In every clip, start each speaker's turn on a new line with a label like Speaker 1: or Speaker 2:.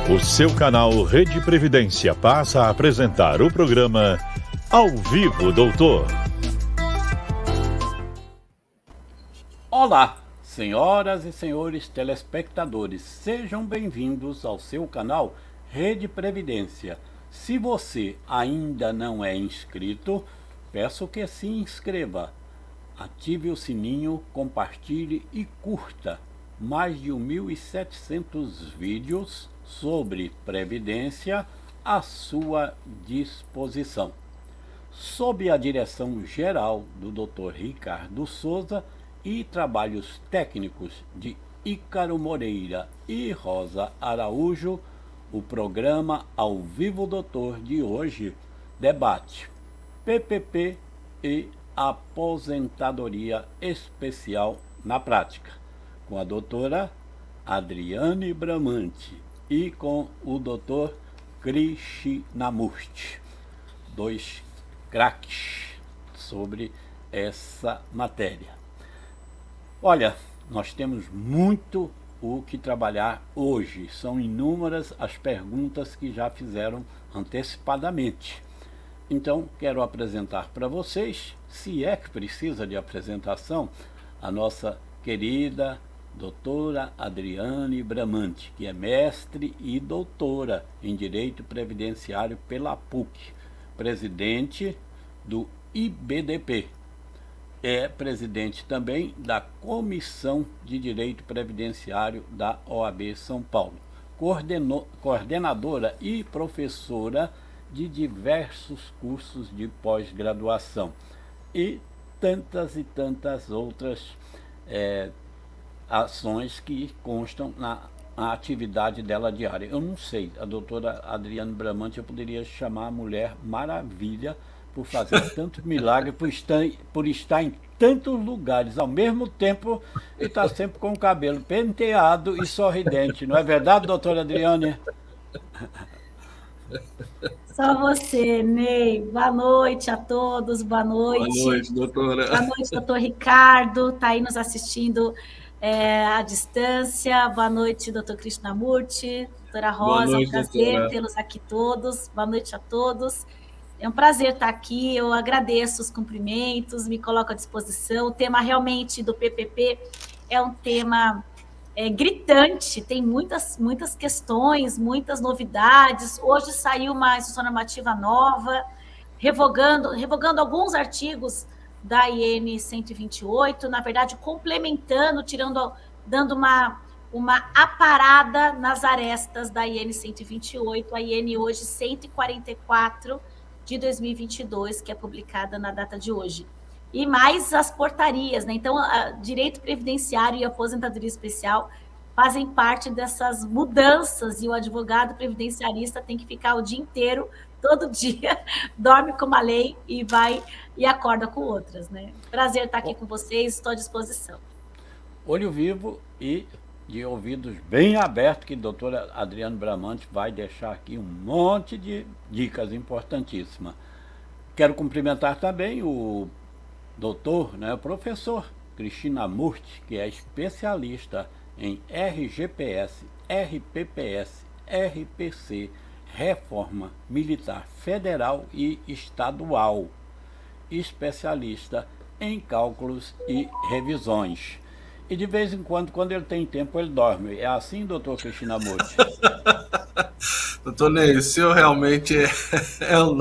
Speaker 1: O seu canal Rede Previdência passa a apresentar o programa Ao Vivo, Doutor.
Speaker 2: Olá, senhoras e senhores telespectadores, sejam bem-vindos ao seu canal Rede Previdência. Se você ainda não é inscrito, peço que se inscreva. Ative o sininho, compartilhe e curta mais de 1.700 vídeos sobre Previdência à sua disposição. Sob a direção geral do Dr. Ricardo Souza e trabalhos técnicos de Ícaro Moreira e Rosa Araújo, o programa Ao Vivo Doutor de hoje debate PPP e aposentadoria especial na prática, com a doutora Adriane Bramante e com o doutor Krishnamurti, dois craques sobre essa matéria. Olha, nós temos muito o que trabalhar hoje. São inúmeras as perguntas que já fizeram antecipadamente. Então, quero apresentar para vocês, se é que precisa de apresentação, a nossa querida doutora Adriane Bramante, que é mestre e doutora em Direito Previdenciário pela PUC, presidente do IBDP. É presidente também da Comissão de Direito Previdenciário da OAB São Paulo, coordenadora e professora de diversos cursos de pós-graduação e tantas outras ações que constam na atividade dela diária. Eu não sei, a doutora Adriane Bramante, eu poderia chamar a Mulher Maravilha por fazer tanto milagre, por estar em tantos lugares ao mesmo tempo e estar sempre com o cabelo penteado e sorridente. Não é verdade, doutora Adriane?
Speaker 3: Só você, Ney. Boa noite a todos, boa noite.
Speaker 4: Boa noite, doutora.
Speaker 3: Boa noite, doutor Ricardo, está aí nos assistindo à distância. Boa noite, doutor Krishnamurti, doutora Rosa,
Speaker 4: noite,
Speaker 3: um prazer
Speaker 4: doutora.
Speaker 3: tê-los aqui todos. Boa noite a todos. É um prazer estar aqui, eu agradeço os cumprimentos, me coloco à disposição. O tema realmente do PPP é um tema gritante, tem muitas questões, muitas novidades. Hoje saiu uma instrução normativa nova, revogando alguns artigos da IN 128, na verdade, complementando, dando uma aparada nas arestas da IN 128, a IN hoje 144 de 2022, que é publicada na data de hoje. E mais as portarias, né? Então, direito previdenciário e aposentadoria especial fazem parte dessas mudanças, e o advogado previdenciarista tem que ficar o dia inteiro, todo dia, dorme com uma lei e vai e acorda com outras, né? Prazer estar aqui com vocês, estou à disposição.
Speaker 2: Olho vivo e de ouvidos bem abertos, que a doutora Adriane Bramante vai deixar aqui um monte de dicas importantíssimas. Quero cumprimentar também o doutor, o professor Krishnamurti, que é especialista em RGPS, RPPS, RPC, Reforma Militar Federal e Estadual, especialista em cálculos e revisões. E de vez em quando ele tem tempo, ele dorme. É assim, doutor Krishnamurti?
Speaker 4: Doutor Ney, o senhor realmente é o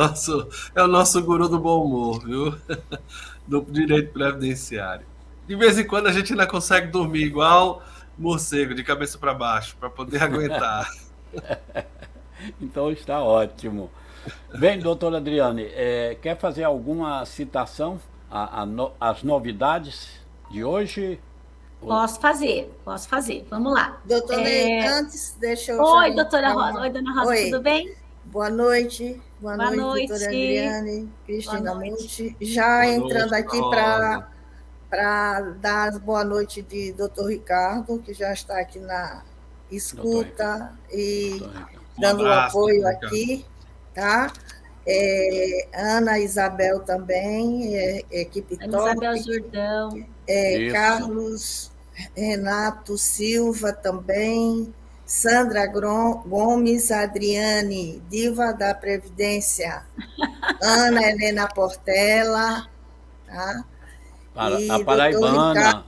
Speaker 4: nosso guru do bom humor, viu? Do direito previdenciário. De vez em quando a gente ainda consegue dormir igual morcego, de cabeça para baixo, para poder aguentar.
Speaker 2: Então está ótimo. Bem, doutora Adriane, quer fazer alguma citação às novidades de hoje?
Speaker 3: Posso fazer. Vamos lá.
Speaker 5: Doutora Ney, antes, deixa eu...
Speaker 3: Oi, doutora Rosa. Oi, dona Rosa, tudo bem?
Speaker 5: Boa noite. Boa noite, doutora Adriane, Krishnamurti. Já entrando aqui para dar as boa noite de doutor Ricardo, que já está aqui na escuta e dando apoio aqui, tá? Ana Isabel também, equipe
Speaker 3: Ana
Speaker 5: top.
Speaker 3: Isabel Jordão.
Speaker 5: Carlos Renato Silva também, Sandra Gomes Adriane, diva da Previdência. Ana Helena Portela, tá?
Speaker 2: A paraibana.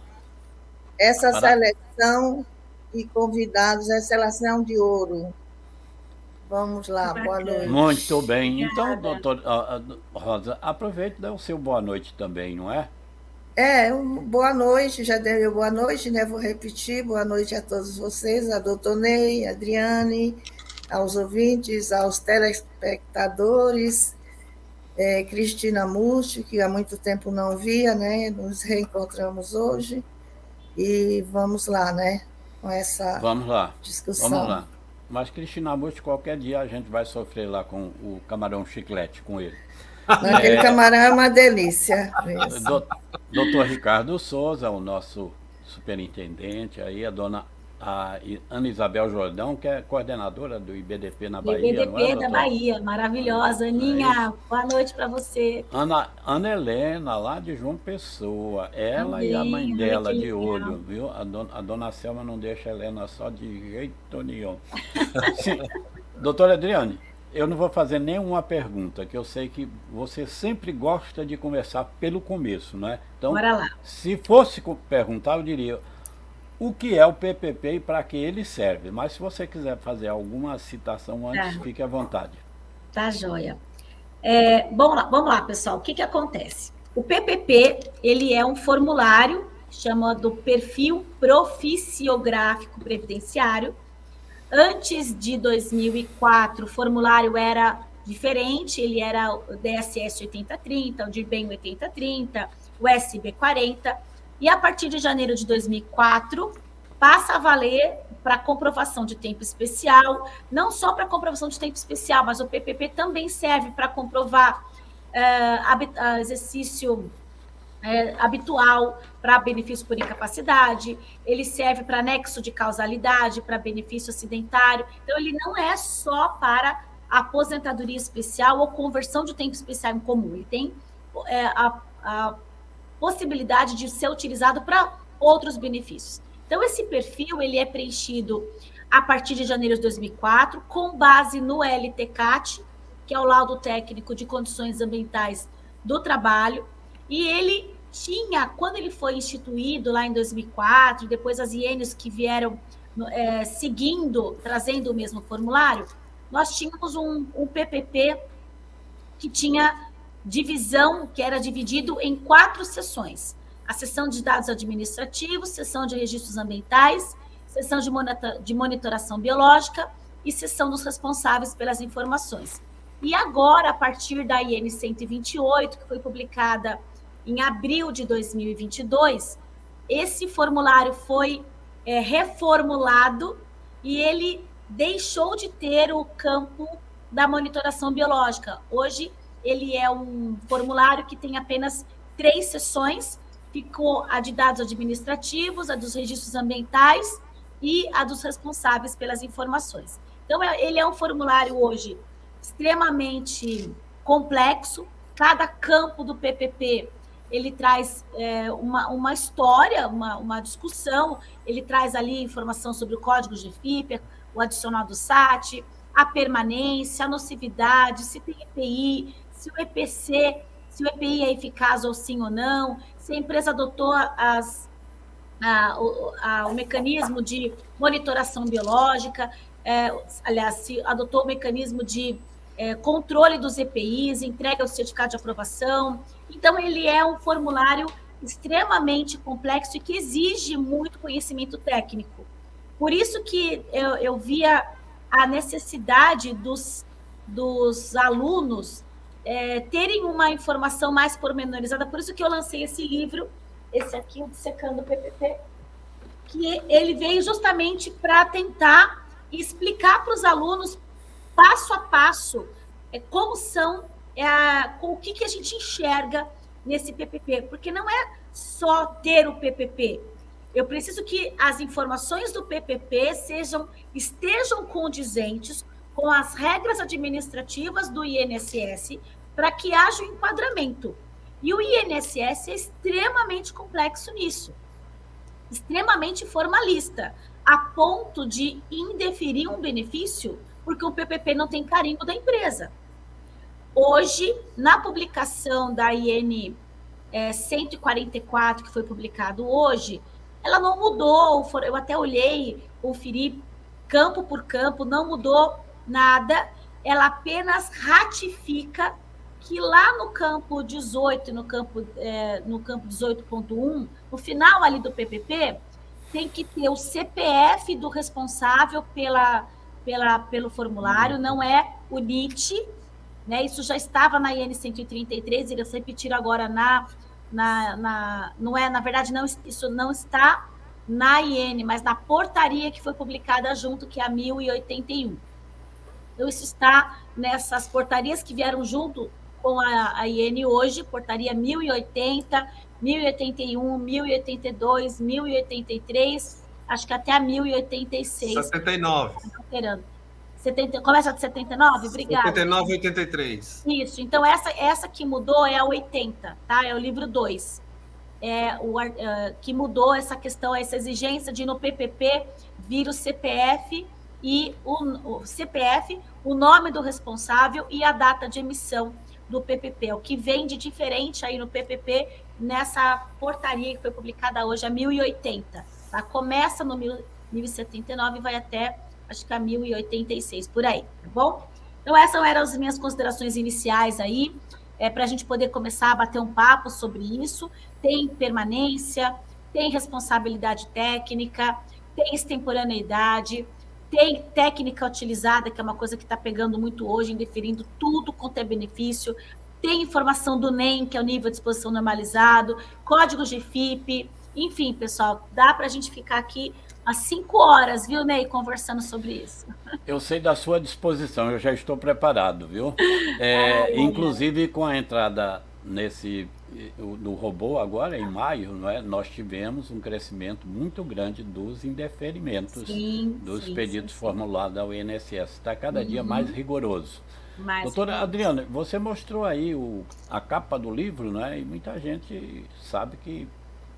Speaker 5: Essa seleção de convidados é seleção de ouro. Vamos lá, boa noite.
Speaker 2: Muito bem. Então, doutor Rosa, aproveite e dê o seu boa noite também, não é?
Speaker 5: Boa noite, já dei boa noite, né? Vou repetir, boa noite a todos vocês, a doutor Ney, a Adriane, aos ouvintes, aos telespectadores, Cristina Musti, que há muito tempo não via, né? Nos reencontramos hoje e vamos lá, né? Com essa discussão.
Speaker 2: Vamos lá. Mas Cristina Musti, qualquer dia a gente vai sofrer lá com o camarão chiclete com ele.
Speaker 5: Aquele camarão é uma delícia.
Speaker 2: Doutor Ricardo Souza, o nosso superintendente, aí a dona Ana Isabel Jordão, que é coordenadora do IBDP na Bahia.
Speaker 3: IBDP da Bahia, maravilhosa. Aninha, boa noite para você.
Speaker 2: Ana Helena, lá de João Pessoa, ela e a mãe dela de olho, viu? A dona Selma não deixa a Helena só de jeito nenhum. Sim. Doutora Adriane, eu não vou fazer nenhuma pergunta, que eu sei que você sempre gosta de conversar pelo começo, não é? Então,
Speaker 3: bora lá.
Speaker 2: Se fosse perguntar, eu diria o que é o PPP e para que ele serve. Mas se você quiser fazer alguma citação antes, fique à vontade.
Speaker 3: Tá, joia. Vamos lá, pessoal. O que acontece? O PPP, ele é um formulário chamado Perfil Proficiográfico Previdenciário. Antes de 2004, o formulário era diferente, ele era o DSS 8030, o DIRBEM 8030, o SB 40, e a partir de janeiro de 2004, passa a valer para comprovação de tempo especial, não só para comprovação de tempo especial, mas o PPP também serve para comprovar exercício habitual para benefício por incapacidade, ele serve para anexo de causalidade, para benefício acidentário. Então, ele não é só para aposentadoria especial ou conversão de tempo especial em comum. Ele tem a possibilidade de ser utilizado para outros benefícios. Então, esse perfil ele é preenchido a partir de janeiro de 2004, com base no LTCAT, que é o Laudo Técnico de Condições Ambientais do Trabalho, e ele tinha, quando ele foi instituído lá em 2004, depois as INs que vieram seguindo, trazendo o mesmo formulário, nós tínhamos um PPP que tinha divisão, que era dividido em 4 seções. A seção de dados administrativos, seção de registros ambientais, seção de monitoração biológica e seção dos responsáveis pelas informações. E agora, a partir da IN 128, que foi publicada em abril de 2022, esse formulário foi reformulado e ele deixou de ter o campo da monitoração biológica. Hoje, ele é um formulário que tem apenas 3 seções, ficou a de dados administrativos, a dos registros ambientais e a dos responsáveis pelas informações. Então, ele é um formulário hoje extremamente complexo. Cada campo do PPP, ele traz uma história, uma discussão, ele traz ali informação sobre o código de FIPE, o adicional do SAT, a permanência, a nocividade, se tem EPI, se o EPI é eficaz ou sim ou não, se a empresa adotou o mecanismo de monitoração biológica, se adotou o mecanismo de controle dos EPIs, entrega o certificado de aprovação. Então, ele é um formulário extremamente complexo e que exige muito conhecimento técnico. Por isso que eu via a necessidade dos alunos terem uma informação mais pormenorizada. Por isso que eu lancei esse livro, esse aqui, o Dissecando o PPP, que ele veio justamente para tentar explicar para os alunos, passo a passo, como são, com o que a gente enxerga nesse PPP, porque não é só ter o PPP. Eu preciso que as informações do PPP estejam condizentes com as regras administrativas do INSS para que haja um enquadramento. E o INSS é extremamente complexo nisso. extremamente formalista, a ponto de indeferir um benefício porque o PPP não tem carimbo da empresa. Hoje, na publicação da IN 144, que foi publicado hoje, ela não mudou, eu até olhei, conferi campo por campo, não mudou nada, ela apenas ratifica que lá no campo 18, no campo 18.1, no final ali do PPP, tem que ter o CPF do responsável pelo formulário, não é o NIT, né? Isso já estava na IN 133, eles repetiram agora não é, na verdade, não, isso não está na IN, mas na portaria que foi publicada junto, que é a 1081. Então, isso está nessas portarias que vieram junto com a IN hoje, portaria 1080, 1081, 1082, 1083, acho que até a 1086.
Speaker 4: 79.
Speaker 3: Começa de 79? Obrigada.
Speaker 4: 79 e 83.
Speaker 3: Isso, então essa que mudou é a 80, tá? É o livro 2. Que mudou essa questão, essa exigência de no PPP vir o CPF e o CPF, o nome do responsável e a data de emissão do PPP. O que vem de diferente aí no PPP, nessa portaria que foi publicada hoje, a 1080. Tá? Começa no 1079 e vai até, acho que a 1086, por aí, tá bom? Então, essas eram as minhas considerações iniciais aí, para a gente poder começar a bater um papo sobre isso. Tem permanência, tem responsabilidade técnica, tem extemporaneidade, tem técnica utilizada, que é uma coisa que está pegando muito hoje, indeferindo tudo quanto é benefício, tem informação do NEM, que é o nível de exposição normalizado, código GFIP, enfim, pessoal, dá para a gente ficar aqui às 5 horas, viu, Ney, conversando sobre isso.
Speaker 2: Eu sei da sua disposição, eu já estou preparado, viu? Inclusive, com a entrada do robô agora, em maio, não é? Nós tivemos um crescimento muito grande dos indeferimentos, dos pedidos formulados ao INSS. Está cada dia mais rigoroso. Doutora Adriana, você mostrou aí a capa do livro, né? E muita gente sabe que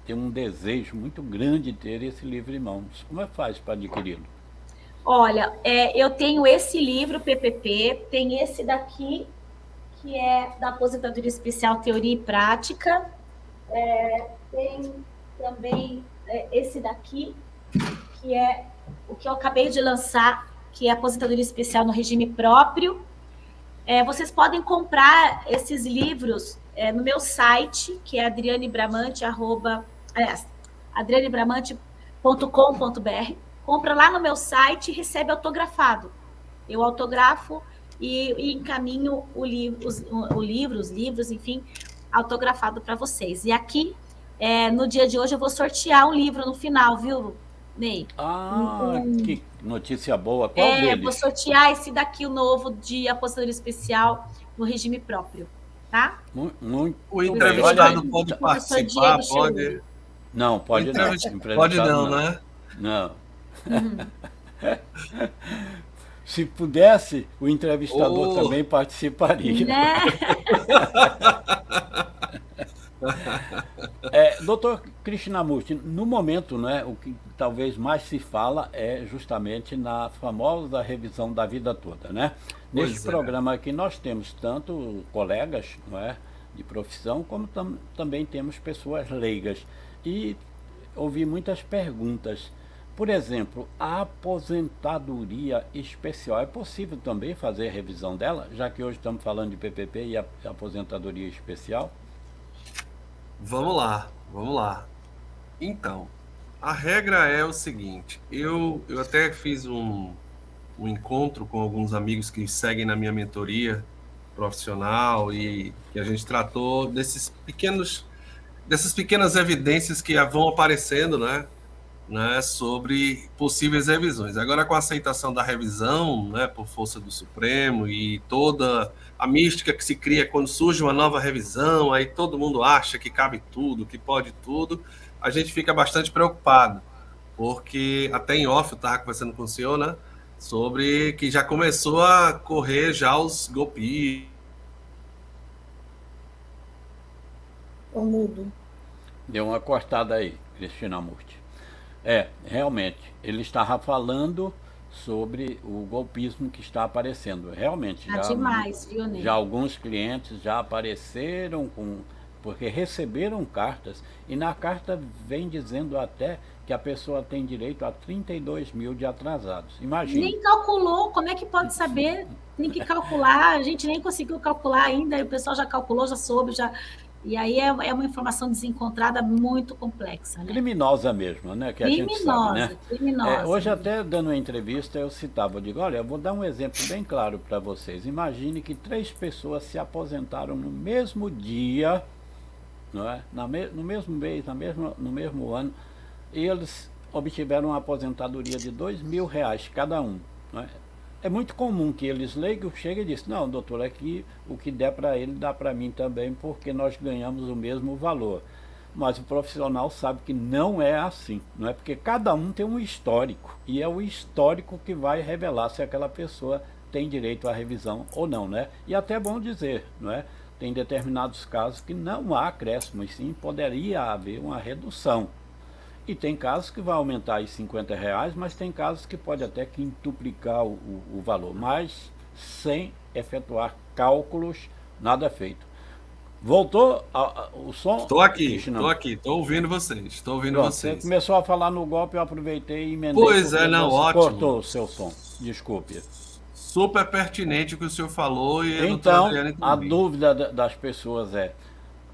Speaker 2: tem um desejo muito grande de ter esse livro em mãos. Como é que faz para adquiri-lo?
Speaker 3: Olha, eu tenho esse livro, PPP, tem esse daqui, que é da Aposentadoria Especial Teoria e Prática, tem também esse daqui, que é o que eu acabei de lançar, que é a Aposentadoria Especial no Regime Próprio. Vocês podem comprar esses livros no meu site, que é adrianebramante.com.br. Compra lá no meu site e recebe autografado. Eu autografo e encaminho os livros, enfim, autografado para vocês. E aqui, no dia de hoje, eu vou sortear um livro no final, viu, Ney?
Speaker 2: Que notícia boa. Qual deles?
Speaker 3: Vou sortear esse daqui, o novo, de aposentadoria especial no regime próprio, tá?
Speaker 4: O entrevistado pode participar, pode...
Speaker 2: Não, pode não.
Speaker 4: Pode não, né?
Speaker 2: Não. Se pudesse, o entrevistador também participaria.
Speaker 3: Né?
Speaker 2: Doutor Krishnamurti, no momento, né, o que talvez mais se fala é justamente na famosa revisão da vida toda, né? Neste programa aqui nós temos tanto colegas, não é, de profissão, como também temos pessoas leigas. E ouvi muitas perguntas. Por exemplo, a aposentadoria especial, é possível também fazer a revisão dela, já que hoje estamos falando de PPP e a aposentadoria especial?
Speaker 4: Vamos lá. Então, a regra é o seguinte, eu até fiz um encontro com alguns amigos que seguem na minha mentoria profissional e que a gente tratou dessas pequenas evidências que vão aparecendo, né, sobre possíveis revisões. Agora, com a aceitação da revisão, né, por força do Supremo e toda a mística que se cria quando surge uma nova revisão, aí todo mundo acha que cabe tudo, que pode tudo, a gente fica bastante preocupado, porque até em off eu estava conversando com o senhor, né, sobre que já começou a correr já os golpistas.
Speaker 5: O mudo.
Speaker 2: Deu uma cortada aí, Krishnamurti. Realmente, ele estava falando sobre o golpismo que está aparecendo. Realmente,
Speaker 3: demais, viu, Ney?
Speaker 2: já alguns clientes já apareceram porque receberam cartas, e na carta vem dizendo até que a pessoa tem direito a 32 mil de atrasados. Imagina.
Speaker 3: Nem calculou, como é que pode saber? Tem que calcular, a gente nem conseguiu calcular ainda, o pessoal já calculou, já soube, já... E aí é uma informação desencontrada muito complexa, né?
Speaker 2: Criminosa mesmo, né? Que a gente sabe, né?
Speaker 3: Criminosa.
Speaker 2: Hoje até dando uma entrevista eu citava, eu digo, olha, eu vou dar um exemplo bem claro para vocês. Imagine que 3 pessoas se aposentaram no mesmo dia, não é? No mesmo mês, no mesmo ano, e eles obtiveram uma aposentadoria de R$2.000 cada um, não é? É muito comum que eles leigam, cheguem e dizem, não, doutor, aqui o que der para ele dá para mim também, porque nós ganhamos o mesmo valor. Mas o profissional sabe que não é assim, não é? Porque cada um tem um histórico, e é o histórico que vai revelar se aquela pessoa tem direito à revisão ou não, né? E até é bom dizer, não é? Tem determinados casos que não há acréscimo, e sim poderia haver uma redução. E tem casos que vai aumentar aí R$50, mas tem casos que pode até quintuplicar o valor, mas sem efetuar cálculos, nada feito. Voltou o som?
Speaker 4: Estou aqui, estou ouvindo vocês,
Speaker 2: Você começou a falar no golpe, eu aproveitei e emendei.
Speaker 4: Pois é, não, ótimo.
Speaker 2: Cortou o seu som, desculpe.
Speaker 4: Super pertinente o que o senhor falou. E
Speaker 2: então, a dúvida das pessoas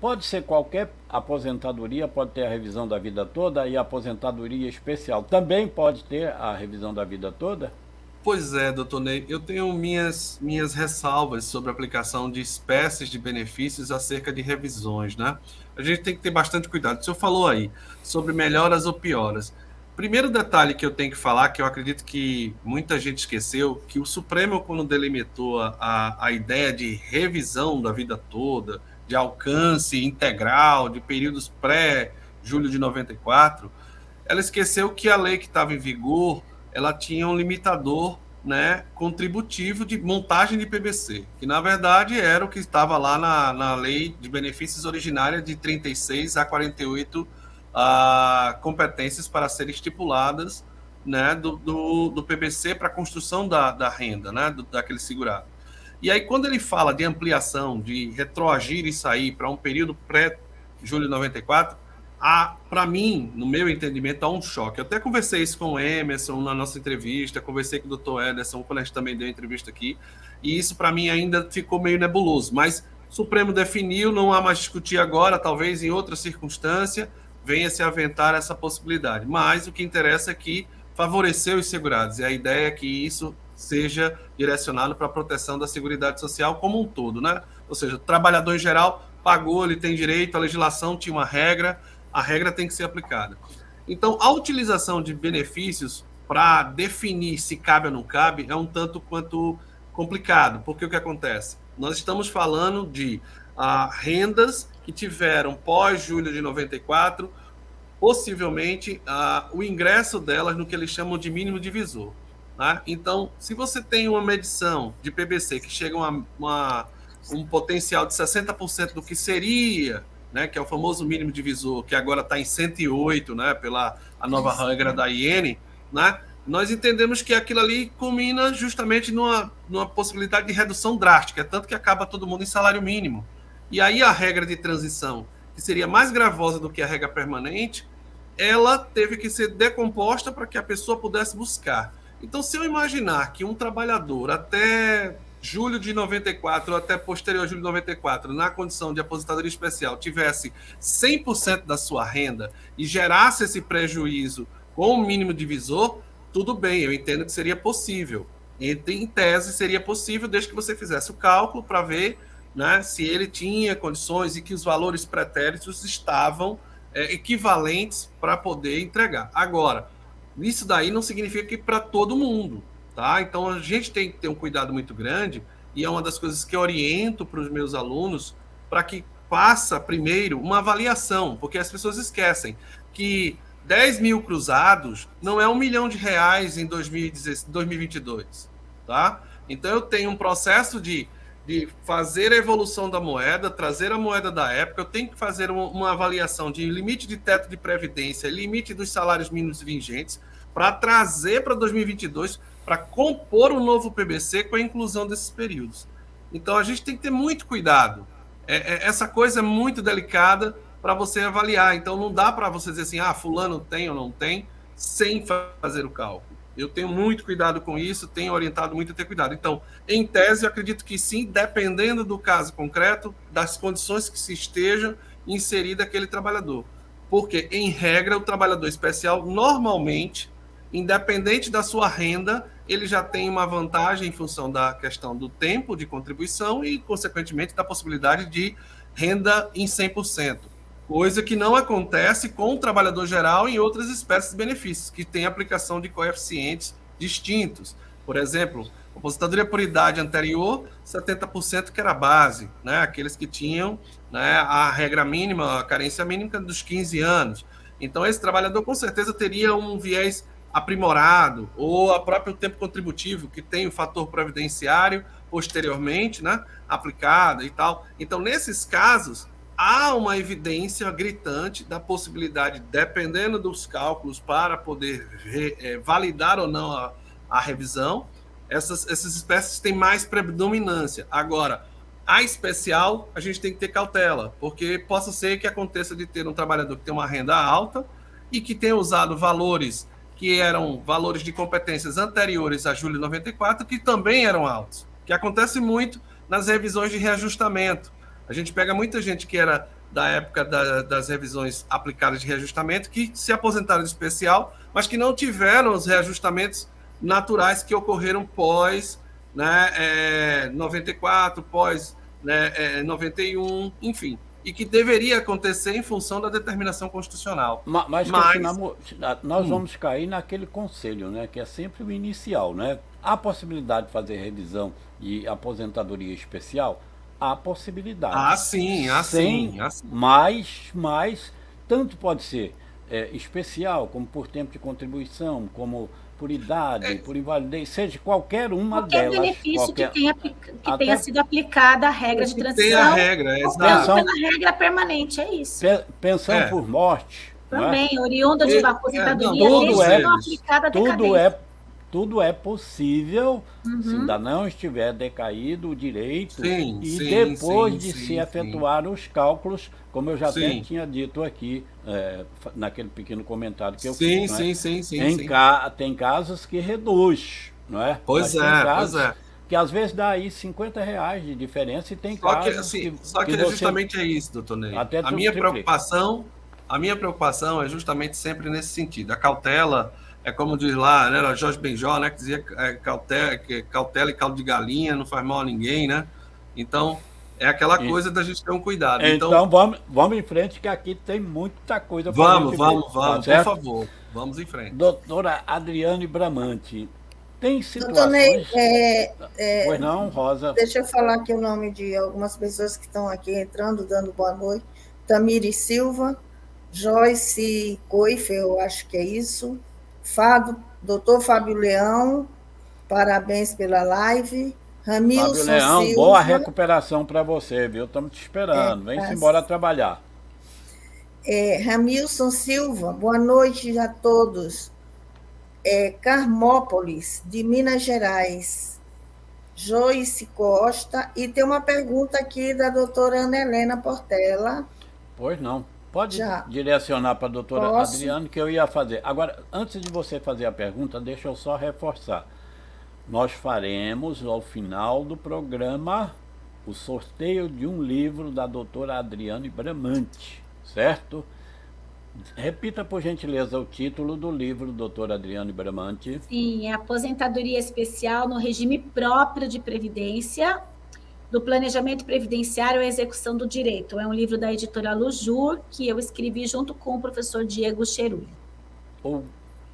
Speaker 2: pode ser qualquer aposentadoria, pode ter a revisão da vida toda, e a aposentadoria especial também pode ter a revisão da vida toda?
Speaker 4: Pois é, doutor Ney, eu tenho minhas ressalvas sobre a aplicação de espécies de benefícios acerca de revisões, né? A gente tem que ter bastante cuidado. O senhor falou aí sobre melhoras ou pioras. Primeiro detalhe que eu tenho que falar, que eu acredito que muita gente esqueceu, que o Supremo, quando delimitou a ideia de revisão da vida toda, de alcance integral, de períodos pré-julho de 94, ela esqueceu que a lei que estava em vigor, ela tinha um limitador, né, contributivo de montagem de PBC, que na verdade era o que estava lá na lei de benefícios originária de 36 a 48 competências para serem estipuladas, né, do PBC para a construção da renda, né, daquele segurado. E aí, quando ele fala de ampliação, de retroagir e sair para um período pré-julho de 94, para mim, no meu entendimento, há um choque. Eu até conversei isso com o Emerson na nossa entrevista, conversei com o Dr. Ederson, quando a gente também deu entrevista aqui, e isso, para mim, ainda ficou meio nebuloso. Mas o Supremo definiu, não há mais discutir agora, talvez em outra circunstância venha se aventar essa possibilidade. Mas o que interessa é que favoreceu os segurados, e a ideia é que isso seja direcionado para a proteção da Seguridade Social como um todo, né? Ou seja, o trabalhador em geral pagou, ele tem direito, a legislação tinha uma regra, a regra tem que ser aplicada. Então, a utilização de benefícios para definir se cabe ou não cabe é um tanto quanto complicado, porque o que acontece? Nós estamos falando de rendas que tiveram pós-julho de 94, possivelmente o ingresso delas no que eles chamam de mínimo divisor. Tá? Então, se você tem uma medição de PBC que chega a um potencial de 60% do que seria, né, que é o famoso mínimo divisor, que agora está em 108, né, pela a nova regra da IN, né, nós entendemos que aquilo ali culmina justamente numa possibilidade de redução drástica, tanto que acaba todo mundo em salário mínimo. E aí a regra de transição, que seria mais gravosa do que a regra permanente, ela teve que ser decomposta para que a pessoa pudesse buscar. Então, se eu imaginar que um trabalhador até julho de 94, ou até posterior a julho de 94, na condição de aposentadoria especial, tivesse 100% da sua renda e gerasse esse prejuízo com o mínimo divisor, tudo bem, eu entendo que seria possível. Em tese, seria possível, desde que você fizesse o cálculo para ver, né, se ele tinha condições e que os valores pretéritos estavam equivalentes para poder entregar. Agora, isso daí não significa que para todo mundo, tá? Então a gente tem que ter um cuidado muito grande, e é uma das coisas que eu oriento para os meus alunos, para que faça primeiro uma avaliação, porque as pessoas esquecem que 10 mil cruzados não é R$1 milhão em 2022, tá? Então eu tenho um processo de de fazer a evolução da moeda, trazer a moeda da época, eu tenho que fazer uma avaliação de limite de teto de previdência, limite dos salários mínimos vigentes, para trazer para 2022, para compor um novo PBC com a inclusão desses períodos. Então, a gente tem que ter muito cuidado. Essa coisa é muito delicada para você avaliar. Então, não dá para você dizer assim, fulano tem ou não tem, sem fazer o cálculo. Eu tenho muito cuidado com isso, tenho orientado muito a ter cuidado. Então, em tese, eu acredito que sim, dependendo do caso concreto, das condições que se estejam inserido aquele trabalhador. Porque, em regra, o trabalhador especial, normalmente, independente da sua renda, ele já tem uma vantagem em função da questão do tempo de contribuição e, consequentemente, da possibilidade de renda em 100%. Coisa que não acontece com o trabalhador geral em outras espécies de benefícios, que tem aplicação de coeficientes distintos. Por exemplo, aposentadoria por idade anterior, 70% que era base, né? Aqueles que tinham, né, a regra mínima, a carência mínima dos 15 anos. Então, esse trabalhador, com certeza, teria um viés aprimorado, ou a próprio tempo contributivo, que tem o fator previdenciário posteriormente, né, aplicado e tal. Então, nesses casos, há uma evidência gritante da possibilidade, dependendo dos cálculos, para poder validar ou não a revisão, essas espécies têm mais predominância. Agora, a especial, a gente tem que ter cautela, porque possa ser que aconteça de ter um trabalhador que tem uma renda alta e que tenha usado valores que eram valores de competências anteriores a julho de 94, que também eram altos, que acontece muito nas revisões de reajustamento. A gente pega muita gente que era da época das revisões aplicadas de reajustamento, que se aposentaram de especial, mas que não tiveram os reajustamentos naturais que ocorreram pós, né, 94, pós, né, 91, enfim, e que deveria acontecer em função da determinação constitucional.
Speaker 2: Mas nós vamos cair naquele conselho, né, que é sempre o inicial, né? Há possibilidade de fazer revisão de aposentadoria especial? Há possibilidade.
Speaker 4: Sim.
Speaker 2: Mas tanto pode ser especial, como por tempo de contribuição, como por idade, por invalidez, seja qualquer uma delas.
Speaker 3: Qualquer benefício que tenha sido aplicada a regra de transição.
Speaker 4: Tem a regra,
Speaker 3: exato. Pela regra permanente, é isso.
Speaker 2: Pensão por morte.
Speaker 3: Também, oriunda de uma aposentadoria, aplicada
Speaker 2: tudo é possível, se ainda não estiver decaído o direito, depois de se efetuar os cálculos, como eu já até tinha dito aqui, naquele pequeno comentário que eu fiz. Tem casos que reduz, não é?
Speaker 4: Pois é.
Speaker 2: Que às vezes dá aí R$50 de diferença e tem casos
Speaker 4: Só que justamente é isso, doutor Ney. A minha preocupação é justamente sempre nesse sentido. A cautela é como diz lá, né, Jorge Benjó, né, que dizia cautela e caldo de galinha não faz mal a ninguém, né? Então, é aquela coisa da gente ter um cuidado.
Speaker 2: Então vamos em frente, que aqui tem muita coisa
Speaker 4: para gente ver. Vamos, por favor. Vamos em frente.
Speaker 2: Doutora Adriane Bramante, tem situações... Pois não, Rosa?
Speaker 5: Deixa eu falar aqui o nome de algumas pessoas que estão aqui entrando, dando boa noite. Tamiri Silva, Joyce Coife, eu acho que é isso. Doutor Fábio Leão, parabéns pela live. Ramilson
Speaker 2: Fábio Leão,
Speaker 5: Silva,
Speaker 2: boa recuperação para você, viu? Estamos te esperando. Vem-se embora trabalhar.
Speaker 5: Ramilson Silva, boa noite a todos. Carmópolis, de Minas Gerais. Joyce Costa, e tem uma pergunta aqui da doutora Ana Helena Portela.
Speaker 2: Pois não. Pode direcionar para a doutora Adriane, que eu ia fazer. Agora, antes de você fazer a pergunta, deixa eu só reforçar. Nós faremos, ao final do programa, o sorteio de um livro da doutora Adriane Bramante, certo? Repita, por gentileza, o título do livro, doutora Adriane Bramante.
Speaker 3: Sim, é Aposentadoria Especial no Regime Próprio de Previdência, do Planejamento Previdenciário à Execução do Direito. É um livro da editora Lujur, que eu escrevi junto com o professor Diego Cherulli.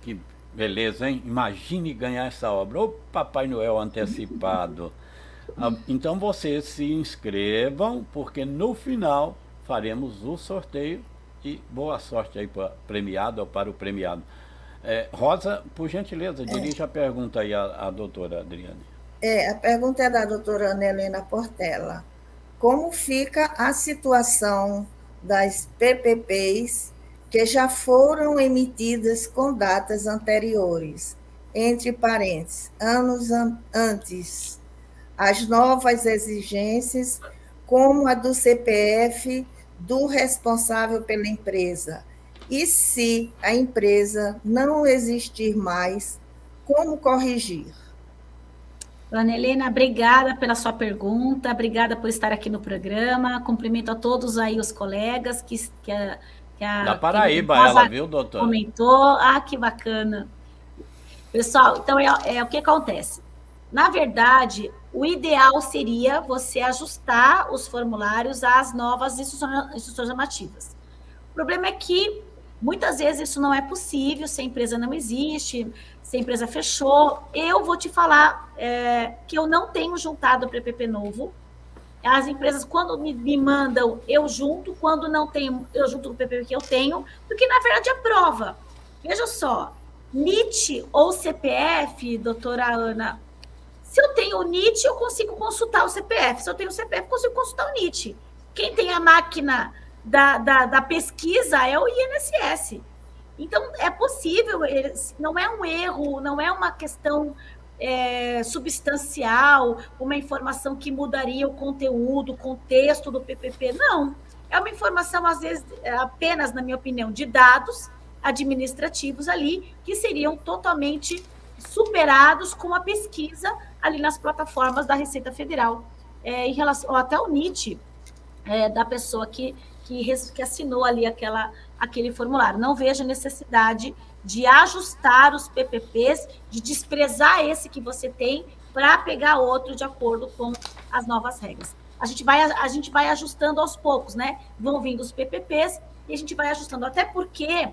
Speaker 2: Que beleza, hein? Imagine ganhar essa obra. Ô, Papai Noel antecipado. Então, vocês se inscrevam, porque no final faremos o sorteio e boa sorte aí para premiado ou para o premiado. Rosa, por gentileza, dirija a pergunta aí à doutora Adriane.
Speaker 5: A pergunta é da doutora Ana Helena Portela. Como fica a situação das PPPs que já foram emitidas com datas anteriores, entre parênteses, anos antes, as novas exigências, como a do CPF do responsável pela empresa? E se a empresa não existir mais, como corrigir?
Speaker 3: Ana Helena, obrigada pela sua pergunta, obrigada por estar aqui no programa, cumprimento a todos aí os colegas que a
Speaker 2: da Paraíba ela, viu, doutor?
Speaker 3: Comentou, que bacana. Pessoal, então o que acontece? Na verdade, o ideal seria você ajustar os formulários às novas instruções normativas. O problema é que muitas vezes isso não é possível, se a empresa não existe, se a empresa fechou. Eu vou te falar que eu não tenho juntado o PPP novo. As empresas, quando me mandam, eu junto. Quando não tenho, eu junto o PPP que eu tenho, porque, na verdade, é prova. Veja só, NIT ou CPF, doutora Ana, se eu tenho o NIT, eu consigo consultar o CPF. Se eu tenho o CPF, eu consigo consultar o NIT. Quem tem a máquina da pesquisa é o INSS. Então, é possível, não é um erro, não é uma questão substancial, uma informação que mudaria o conteúdo, o contexto do PPP, não. É uma informação, às vezes, apenas, na minha opinião, de dados administrativos ali, que seriam totalmente superados com a pesquisa ali nas plataformas da Receita Federal. Em relação até o NIT, da pessoa que assinou ali aquele formulário. Não vejo necessidade de ajustar os PPPs, de desprezar esse que você tem para pegar outro de acordo com as novas regras. A gente vai ajustando aos poucos, né? Vão vindo os PPPs e a gente vai ajustando, até porque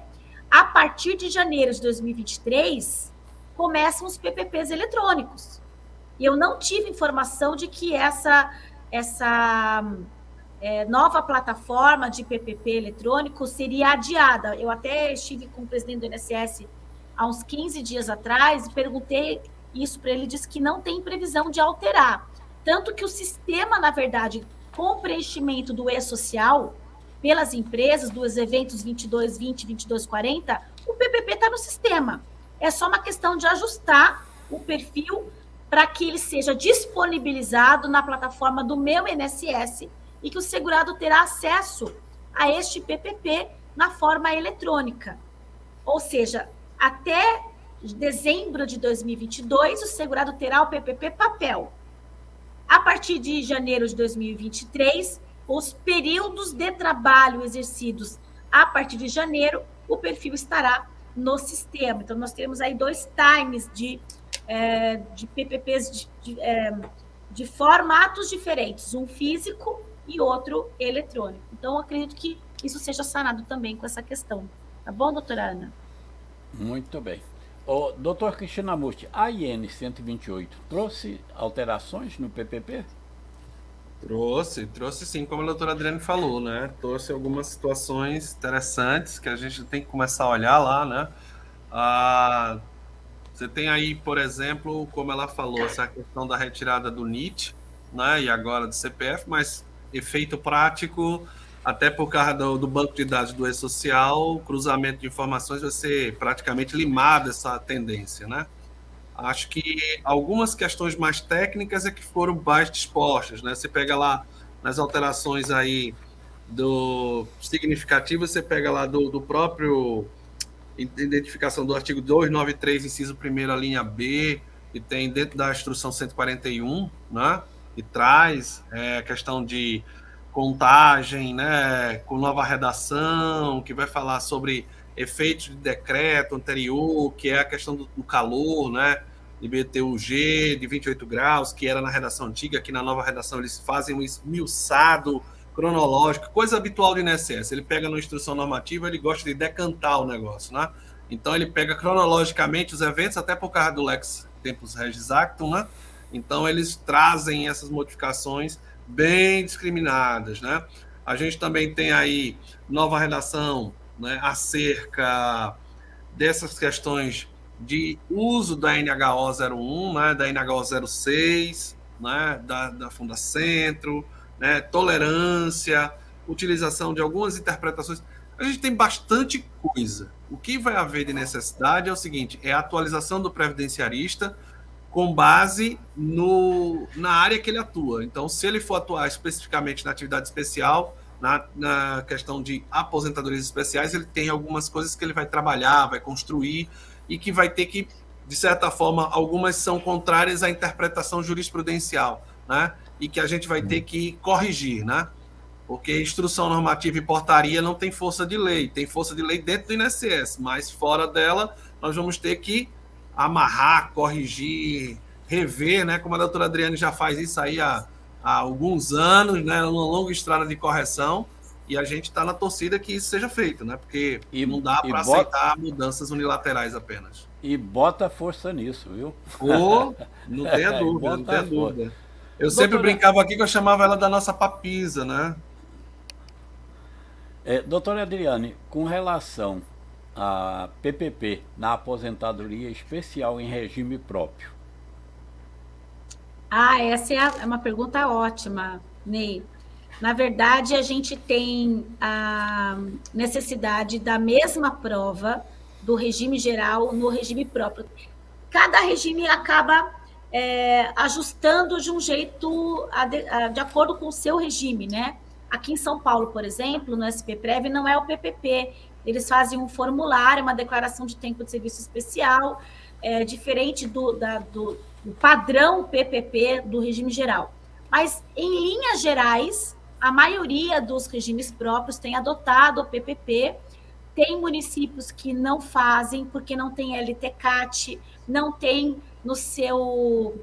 Speaker 3: a partir de janeiro de 2023 começam os PPPs eletrônicos. E eu não tive informação de que essa nova plataforma de PPP eletrônico seria adiada. Eu até estive com o presidente do INSS há uns 15 dias atrás e perguntei isso para ele, disse que não tem previsão de alterar. Tanto que o sistema, na verdade, com o preenchimento do e-social pelas empresas, dos eventos 2220, 2240, o PPP está no sistema. É só uma questão de ajustar o perfil para que ele seja disponibilizado na plataforma do meu INSS e que o segurado terá acesso a este PPP na forma eletrônica. Ou seja, até dezembro de 2022, o segurado terá o PPP papel. A partir de janeiro de 2023, os períodos de trabalho exercidos a partir de janeiro, o perfil estará no sistema. Então, nós temos aí 2 times de PPPs de formatos diferentes, um físico e outro eletrônico. Então, acredito que isso seja sanado também com essa questão. Tá bom, doutora Ana?
Speaker 2: Muito bem. O doutor Krishnamurti, a IN 128 trouxe alterações no PPP?
Speaker 4: Trouxe sim, como a doutora Adriane falou, né? Trouxe algumas situações interessantes que a gente tem que começar a olhar lá, né? Você tem aí, por exemplo, como ela falou, essa questão da retirada do NIT, né? E agora do CPF, mas efeito prático, até por causa do banco de dados do e-social, o cruzamento de informações vai ser praticamente limado essa tendência, né? Acho que algumas questões mais técnicas é que foram mais dispostas, né? Você pega lá nas alterações aí do significativo, você pega lá do próprio identificação do artigo 293, inciso 1º, a linha B, que tem dentro da instrução 141, né? E traz a questão de contagem, né? Com nova redação, que vai falar sobre efeitos de decreto anterior, que é a questão do calor, né? IBTU-G de 28 graus, que era na redação antiga, aqui na nova redação eles fazem um esmiuçado cronológico, coisa habitual do INSS. Ele pega na instrução normativa, ele gosta de decantar o negócio, né? Então ele pega cronologicamente os eventos, até por causa do Lex Tempus Regis Actum, né? Então eles trazem essas modificações bem discriminadas, né? A gente também tem aí nova redação, né, acerca dessas questões de uso da NHO 01, né, da NHO 06, né, da Fundacentro, né, tolerância, utilização de algumas interpretações. A gente tem bastante coisa. O que vai haver de necessidade é o seguinte, é a atualização do previdenciarista com base na área que ele atua. Então, se ele for atuar especificamente na atividade especial, na questão de aposentadorias especiais, ele tem algumas coisas que ele vai trabalhar, vai construir, e que vai ter que, de certa forma, algumas são contrárias à interpretação jurisprudencial, né? E que a gente vai ter que corrigir, né? Porque instrução normativa e portaria não tem força de lei, tem força de lei dentro do INSS, mas fora dela nós vamos ter que amarrar, corrigir, rever, né? Como a doutora Adriane já faz isso aí há alguns anos, né? Uma longa estrada de correção, e a gente está na torcida que isso seja feito, né? Porque não dá para aceitar mudanças unilaterais apenas.
Speaker 2: E bota força nisso, viu?
Speaker 4: Não tenha dúvida, não tenha dúvida. Eu sempre brincava aqui que eu chamava ela da nossa papisa, né?
Speaker 2: Doutora Adriane, com relação a PPP na aposentadoria especial em regime próprio.
Speaker 3: Essa é uma pergunta ótima, Ney. Na verdade, a gente tem a necessidade da mesma prova do regime geral no regime próprio. Cada regime acaba ajustando de um jeito de acordo com o seu regime, né? Aqui em São Paulo, por exemplo, no SPPrev não é o PPP, eles fazem um formulário, uma declaração de tempo de serviço especial, diferente do padrão PPP do regime geral. Mas, em linhas gerais, a maioria dos regimes próprios tem adotado o PPP. Tem municípios que não fazem, porque não tem LTCAT, não tem no seu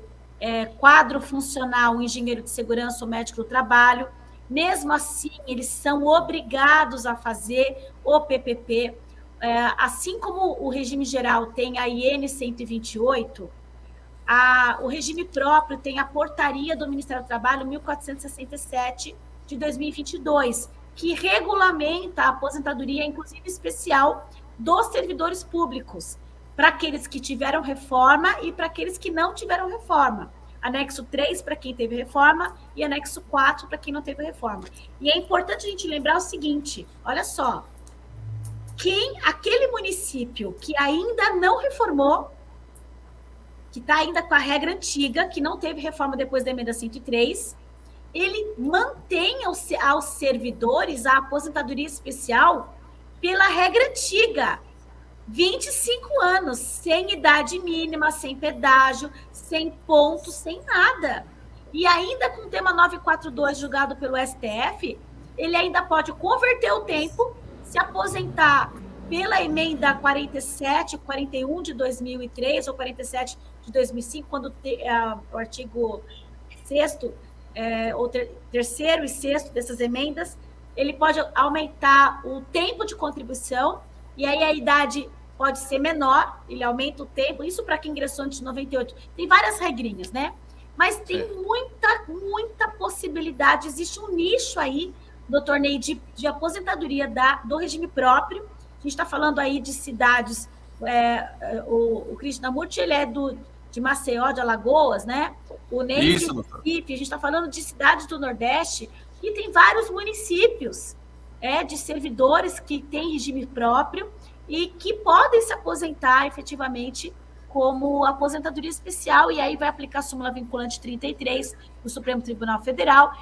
Speaker 3: quadro funcional um engenheiro de segurança ou médico do trabalho. Mesmo assim, eles são obrigados a fazer o PPP. Assim como o regime geral tem a IN 128, o regime próprio tem a portaria do Ministério do Trabalho 1467 de 2022, que regulamenta a aposentadoria, inclusive especial, dos servidores públicos, para aqueles que tiveram reforma e para aqueles que não tiveram reforma. Anexo 3 para quem teve reforma e anexo 4 para quem não teve reforma. E é importante a gente lembrar o seguinte, olha só, aquele município que ainda não reformou, que está ainda com a regra antiga, que não teve reforma depois da emenda 103, ele mantém aos servidores a aposentadoria especial pela regra antiga, 25 anos, sem idade mínima, sem pedágio, sem ponto, sem nada. E ainda com o tema 942 julgado pelo STF, ele ainda pode converter o tempo, se aposentar pela emenda 47, 41 de 2003 ou 47 de 2005, quando o artigo 6º, ou terceiro e sexto dessas emendas, ele pode aumentar o tempo de contribuição, e aí a idade pode ser menor, ele aumenta o tempo, isso para quem ingressou antes de 98. Tem várias regrinhas, né? Mas tem muita possibilidade, existe um nicho aí, doutor Ney, de aposentadoria do regime próprio. A gente está falando aí de cidades, o Krishnamurti, ele é de Maceió, de Alagoas, né? O Ney de Recife, a gente está falando de cidades do Nordeste, e tem vários municípios de servidores que têm regime próprio e que podem se aposentar efetivamente como aposentadoria especial, e aí vai aplicar a súmula vinculante 33 do Supremo Tribunal Federal.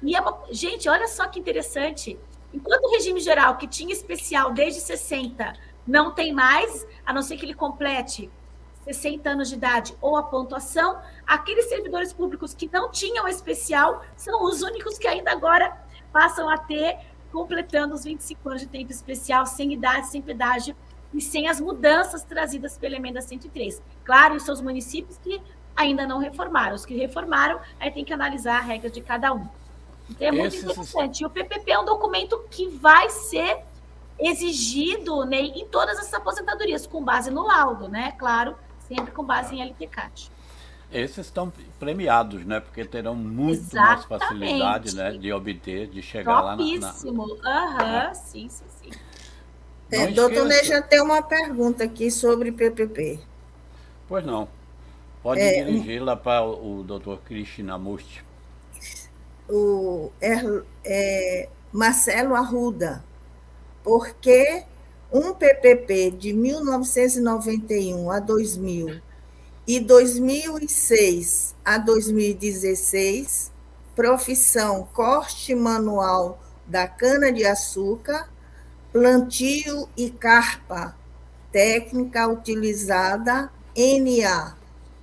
Speaker 3: E gente, olha só que interessante, enquanto o regime geral, que tinha especial desde 60, não tem mais, a não ser que ele complete 60 anos de idade ou a pontuação, aqueles servidores públicos que não tinham especial são os únicos que ainda agora passam a ter, completando os 25 anos de tempo especial, sem idade, sem pedágio e sem as mudanças trazidas pela emenda 103. Claro, em seus municípios que ainda não reformaram. Os que reformaram, aí tem que analisar a regra de cada um. Então, é muito interessante. E o PPP é um documento que vai ser exigido, né, em todas essas aposentadorias, com base no laudo, né? Claro, sempre com base em LTCAT.
Speaker 2: Esses estão premiados, né? Porque terão muito mais facilidade, né, de obter, de chegar lá na...
Speaker 3: Sim.
Speaker 5: Doutor Neja, tem uma pergunta aqui sobre PPP.
Speaker 2: Pois não. Pode dirigi-la para o doutor Krishnamurti.
Speaker 5: Marcelo Arruda, porque um PPP de 1991 a 2000 e 2006 a 2016, profissão corte manual da cana-de-açúcar, plantio e carpa, técnica utilizada, NA,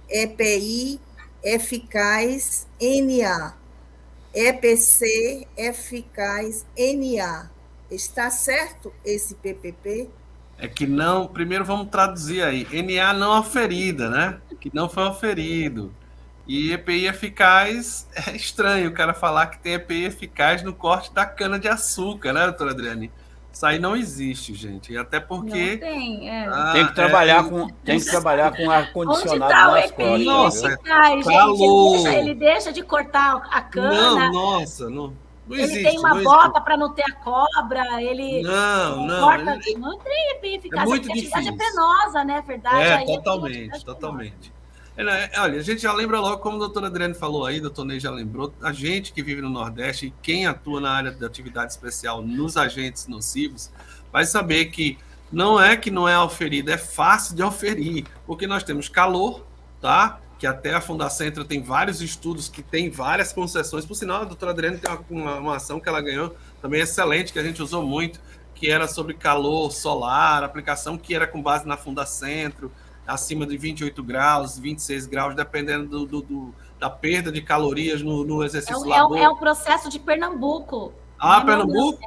Speaker 5: EPI, eficaz, NA, EPC, eficaz, NA. Está certo esse PPP?
Speaker 4: É que não, primeiro vamos traduzir aí, NA não aferida, né? Que não foi aferido. E EPI eficaz, é estranho o cara falar que tem EPI eficaz no corte da cana-de-açúcar, né, doutora Adriane? Isso aí não existe, gente. Até porque...
Speaker 3: Não tem,
Speaker 2: tem que trabalhar com ar-condicionado nas costas.
Speaker 3: Nossa,
Speaker 4: calor.
Speaker 3: Ele deixa de cortar a cana.
Speaker 4: Não existe.
Speaker 3: Ele tem uma bota para não ter a cobra, ele
Speaker 4: não
Speaker 3: corta... Não tem EPI eficaz.
Speaker 4: É muito difícil.
Speaker 3: É penosa, né? Verdade.
Speaker 4: Totalmente. Olha, a gente já lembra logo, como a doutora Adriane falou aí, o doutor Ney já lembrou, a gente que vive no Nordeste e quem atua na área da atividade especial nos agentes nocivos, vai saber que não é auferida, é fácil de auferir, porque nós temos calor, tá? Que até a Fundacentro tem vários estudos que tem várias concessões. Por sinal, a doutora Adriane tem uma ação que ela ganhou também excelente, que a gente usou muito, que era sobre calor solar, aplicação que era com base na Fundacentro, acima de 28 graus, 26 graus, dependendo da perda de calorias no exercício labor.
Speaker 3: É o processo de Pernambuco.
Speaker 4: Pernambuco?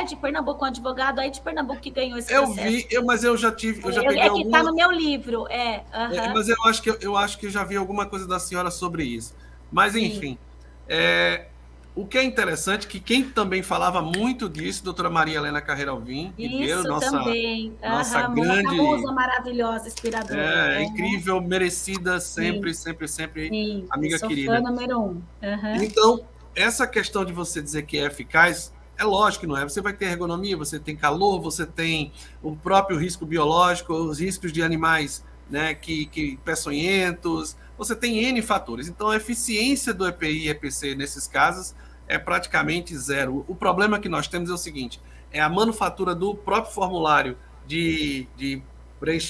Speaker 3: De Pernambuco, um advogado aí de Pernambuco que ganhou esse
Speaker 4: processo. Mas eu já peguei
Speaker 3: que está no meu livro,
Speaker 4: Mas eu acho que eu já vi alguma coisa da senhora sobre isso. Mas, enfim, o que é interessante, que quem também falava muito disso, doutora Maria Helena Carreira Alvim,
Speaker 3: Ribeiro,
Speaker 4: nossa grande...
Speaker 3: Uma musa maravilhosa, inspiradora.
Speaker 4: Incrível, merecida, sempre, amiga querida.
Speaker 3: Fã número 1.
Speaker 4: Então, essa questão de você dizer que é eficaz, é lógico que não é. Você vai ter ergonomia, você tem calor, você tem o próprio risco biológico, os riscos de animais, né, que peçonhentos, você tem N fatores. Então, a eficiência do EPI e EPC nesses casos é praticamente zero. O problema que nós temos é o seguinte, é a manufatura do próprio formulário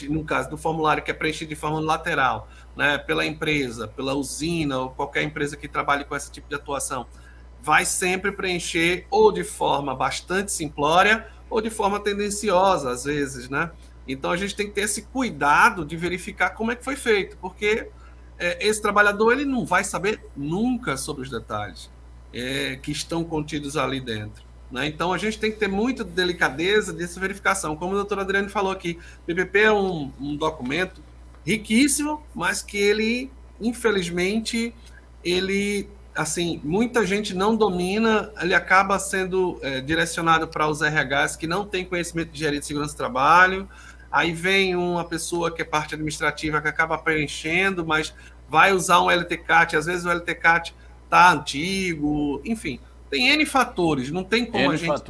Speaker 4: no caso do formulário que é preenchido de forma lateral, né, pela empresa, pela usina ou qualquer empresa que trabalhe com esse tipo de atuação, vai sempre preencher ou de forma bastante simplória ou de forma tendenciosa, às vezes, né? Então, a gente tem que ter esse cuidado de verificar como é que foi feito, porque esse trabalhador ele não vai saber nunca sobre os detalhes que estão contidos ali dentro, né? Então, a gente tem que ter muita delicadeza dessa verificação. Como o doutor Adriane falou aqui, PPP é um documento riquíssimo, mas que ele, infelizmente, assim, muita gente não domina, ele acaba sendo direcionado para os RHs que não têm conhecimento de engenharia de segurança do trabalho, aí vem uma pessoa que é parte administrativa que acaba preenchendo, mas vai usar um LTCAT, às vezes o LTCAT está antigo, enfim, tem N fatores, não tem como a gente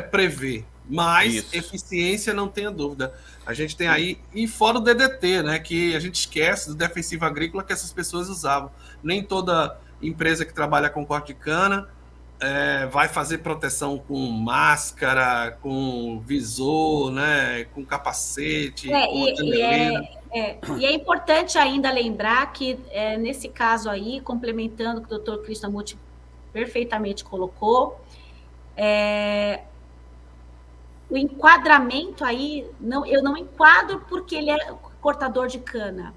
Speaker 4: prever, mas eficiência não tenha dúvida. A gente tem aí, e fora o DDT, né, que a gente esquece do defensivo agrícola que essas pessoas usavam. Nem toda empresa que trabalha com corte de cana vai fazer proteção com máscara, com visor, né, com capacete,
Speaker 3: e é importante ainda lembrar que, nesse caso aí, complementando o que o doutor Krishnamurti perfeitamente colocou, o enquadramento aí, eu não enquadro porque ele é cortador de cana.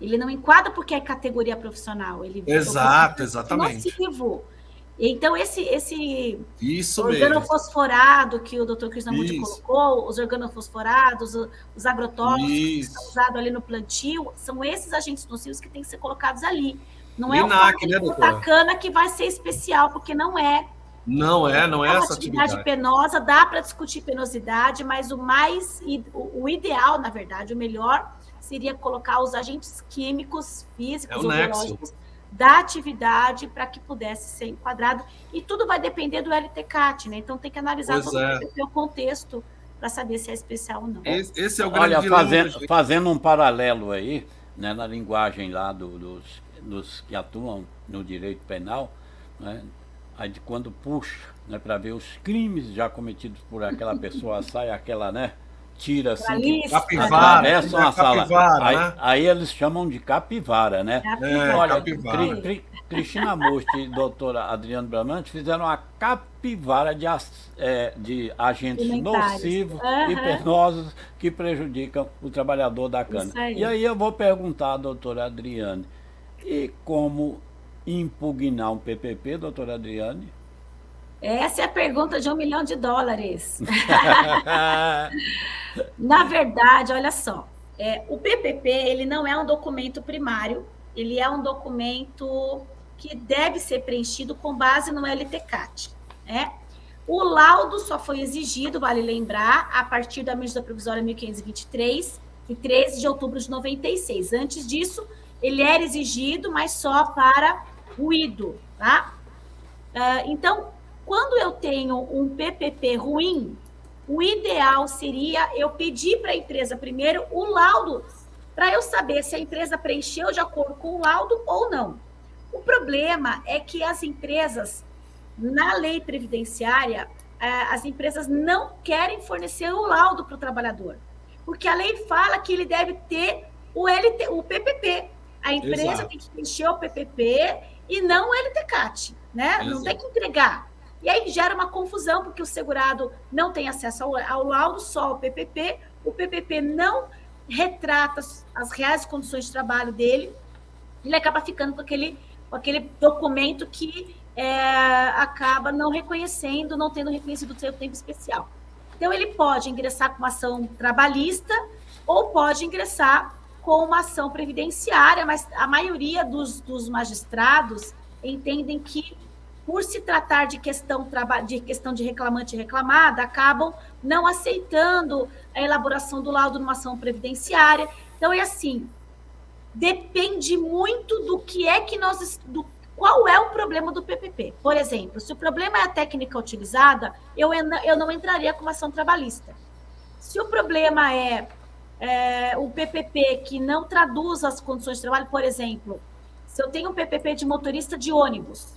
Speaker 3: Ele não enquadra porque é categoria profissional.
Speaker 4: Exatamente.
Speaker 3: Nocivo. Então, esse
Speaker 4: Isso
Speaker 3: organofosforado que o doutor Krishnamurti colocou, os organofosforados, os agrotóxicos que estão usados ali no plantio, são esses agentes nocivos que têm que ser colocados ali. Não é o cana que vai ser especial, porque não é.
Speaker 4: Não é essa
Speaker 3: atividade penosa, dá para discutir penosidade, mas o ideal, na verdade, o melhor seria colocar os agentes químicos, físicos ou biológicos da atividade para que pudesse ser enquadrado. E tudo vai depender do LTCAT, né? Então tem que analisar todo o contexto para saber se é especial ou não.
Speaker 4: Esse é o grande
Speaker 2: dilema. Fazendo um paralelo aí, né, na linguagem lá dos que atuam no direito penal, né, aí de quando puxa, né, para ver os crimes já cometidos por aquela pessoa, sai aquela, né, tira assim, atravessam a sala. Aí eles chamam de capivara, né? Olha, Cristina Most e doutora Adriana Bramante fizeram a capivara de agentes nocivos e penosos que prejudicam o trabalhador da cana. E aí eu vou perguntar à doutora Adriane, e como impugnar um PPP, doutora Adriane?
Speaker 3: Essa é a pergunta de $1 milhão. Na verdade, olha só, o PPP ele não é um documento primário, ele é um documento que deve ser preenchido com base no LTCAT. Né? O laudo só foi exigido, vale lembrar, a partir da medida provisória 1523, de 13 de outubro de 96. Antes disso, ele era exigido, mas só para ruído. Tá? Então, quando eu tenho um PPP ruim, o ideal seria eu pedir para a empresa primeiro o laudo, para eu saber se a empresa preencheu de acordo com o laudo ou não. O problema é que as empresas, na lei previdenciária, as empresas não querem fornecer o laudo para o trabalhador, porque a lei fala que ele deve ter o PPP. A empresa tem que preencher o PPP e não o LTCAT, né? Não tem que entregar. E aí gera uma confusão, porque o segurado não tem acesso ao laudo, só o PPP não retrata as reais condições de trabalho dele, ele acaba ficando com aquele documento que acaba não reconhecendo, não tendo reconhecido o seu tempo especial. Então, ele pode ingressar com uma ação trabalhista ou pode ingressar com uma ação previdenciária, mas a maioria dos magistrados entendem que, por se tratar de questão de reclamante e reclamada, acabam não aceitando a elaboração do laudo numa ação previdenciária. Então, é assim, depende muito do que é que qual é o problema do PPP. Por exemplo, se o problema é a técnica utilizada, eu não entraria com uma ação trabalhista. Se o problema é o PPP que não traduz as condições de trabalho, por exemplo, se eu tenho um PPP de motorista de ônibus,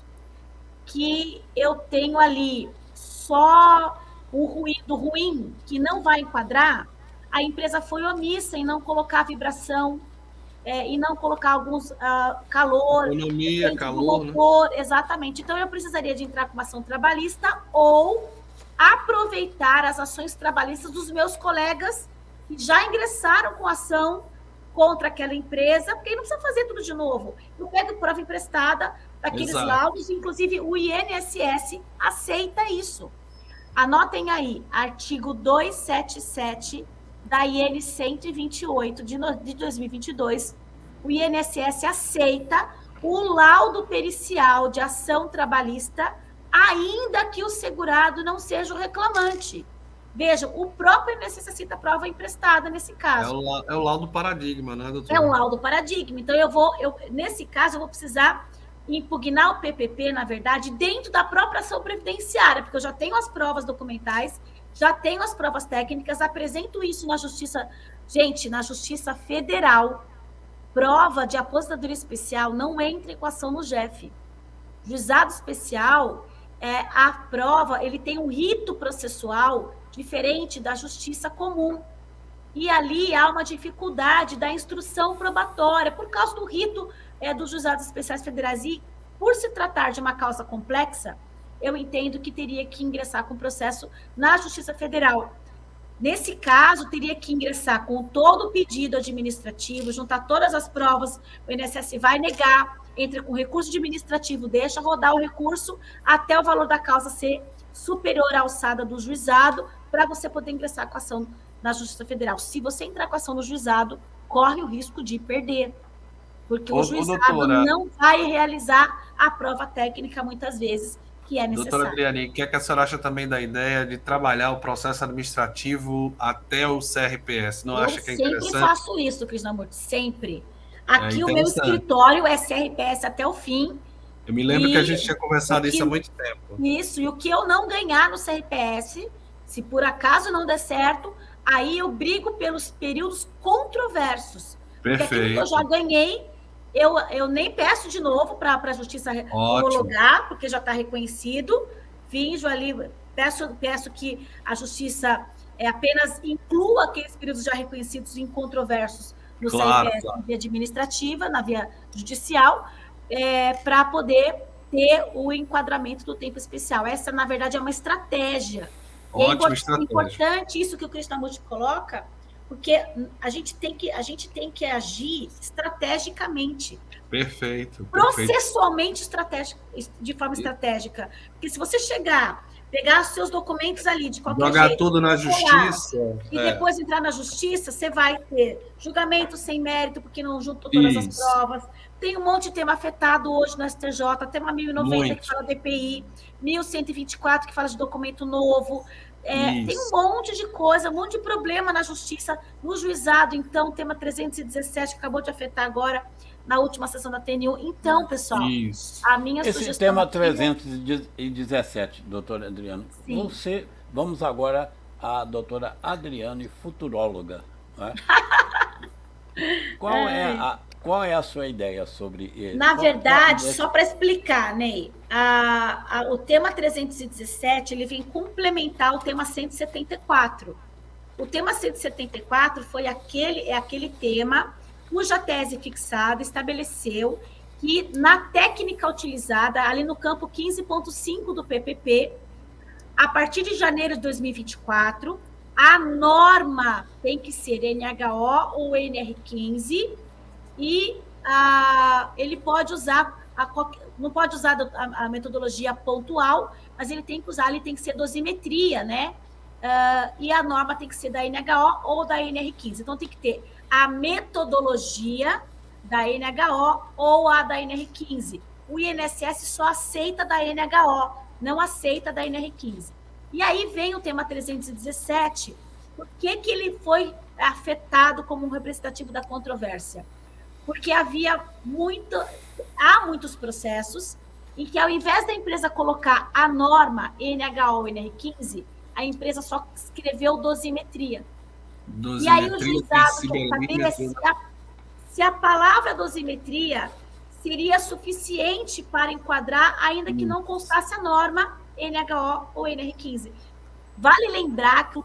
Speaker 3: que eu tenho ali só o ruído ruim, que não vai enquadrar, a empresa foi omissa em não colocar vibração, e não colocar alguns calor,
Speaker 4: economia, calor,
Speaker 3: motor, né? Exatamente. Então, eu precisaria de entrar com uma ação trabalhista ou aproveitar as ações trabalhistas dos meus colegas que já ingressaram com ação contra aquela empresa, porque aí não precisa fazer tudo de novo. Eu pego prova emprestada daqueles laudos, inclusive o INSS aceita isso. Anotem aí, artigo 277 da IN 128 de 2022, o INSS aceita o laudo pericial de ação trabalhista, ainda que o segurado não seja o reclamante. Veja, o próprio INSS cita prova emprestada nesse caso.
Speaker 4: É o laudo paradigma, né, doutor?
Speaker 3: É um laudo paradigma. Então, nesse caso, eu vou precisar impugnar o PPP, na verdade, dentro da própria ação previdenciária, porque eu já tenho as provas documentais, já tenho as provas técnicas, apresento isso na Justiça. Gente, na Justiça Federal, prova de aposentadoria especial não entra em equação no JEF. Juizado especial, a prova, ele tem um rito processual diferente da justiça comum. E ali há uma dificuldade da instrução probatória, por causa do rito dos juizados especiais federais. E, por se tratar de uma causa complexa, eu entendo que teria que ingressar com processo na Justiça Federal. Nesse caso, teria que ingressar com todo o pedido administrativo, juntar todas as provas, o INSS vai negar, entra com recurso administrativo, deixa rodar o recurso até o valor da causa ser superior à alçada do juizado, para você poder ingressar com a ação na Justiça Federal. Se você entrar com a ação no juizado, corre o risco de perder, porque o juizado não vai realizar a prova técnica, muitas vezes, que é necessário.
Speaker 4: Doutora Adriane, o que a senhora acha também da ideia de trabalhar o processo administrativo até o CRPS? Não acha que é interessante? Eu
Speaker 3: sempre faço isso, Krishnamurti, sempre. Aqui o meu escritório é CRPS até o fim.
Speaker 4: Eu me lembro que a gente tinha conversado isso há muito tempo.
Speaker 3: Isso, e o que eu não ganhar no CRPS, Se por acaso não der certo, aí eu brigo pelos períodos controversos. Perfeito. Porque aquilo que eu já ganhei, eu nem peço de novo para a Justiça homologar, porque já está reconhecido. Finjo ali, peço que a Justiça apenas inclua aqueles períodos já reconhecidos e incontroversos no CRPS, na via administrativa, na via judicial, para poder ter o enquadramento do tempo especial. Essa, na verdade, é uma estratégia.
Speaker 4: Ótima
Speaker 3: estratégia. É importante isso que o Krishnamurti coloca, porque a gente tem que agir estrategicamente.
Speaker 4: Perfeito.
Speaker 3: Processualmente de forma estratégica. Porque se você pegar os seus documentos ali de qualquer jeito...
Speaker 4: Jogar tudo na justiça.
Speaker 3: E depois entrar na justiça, você vai ter julgamento sem mérito, porque não juntou todas as provas. Tem um monte de tema afetado hoje no STJ, tema 1090 que fala DPI, 1124 que fala de documento novo. Tem um monte de coisa, um monte de problema na justiça, no juizado. Então, tema 317, que acabou de afetar agora, na última sessão da TNU. Então, pessoal, a minha sugestão...
Speaker 2: Esse tema 317, doutora Adriane, vamos agora à doutora Adriane, futuróloga. Né? Qual é a sua ideia sobre ele?
Speaker 3: Na verdade, só para explicar, Ney, o tema 317 ele vem complementar o tema 174. O tema 174 foi aquele tema cuja tese fixada estabeleceu que, na técnica utilizada, ali no campo 15.5 do PPP, a partir de janeiro de 2024, a norma tem que ser NHO ou NR15 e ele pode usar, não pode usar a metodologia pontual, mas ele tem que ser dosimetria, né? E a norma tem que ser da NHO ou da NR15. Então, tem que ter a metodologia da NHO ou a da NR15. O INSS só aceita da NHO, não aceita da NR15. E aí vem o tema 317. Por que ele foi afetado como um representativo da controvérsia? Porque há muitos processos em que, ao invés da empresa colocar a norma NHO ou NR15, a empresa só escreveu dosimetria. E aí o juizado quer saber se a palavra dosimetria seria suficiente para enquadrar, ainda que não constasse a norma NHO ou NR15. Vale lembrar que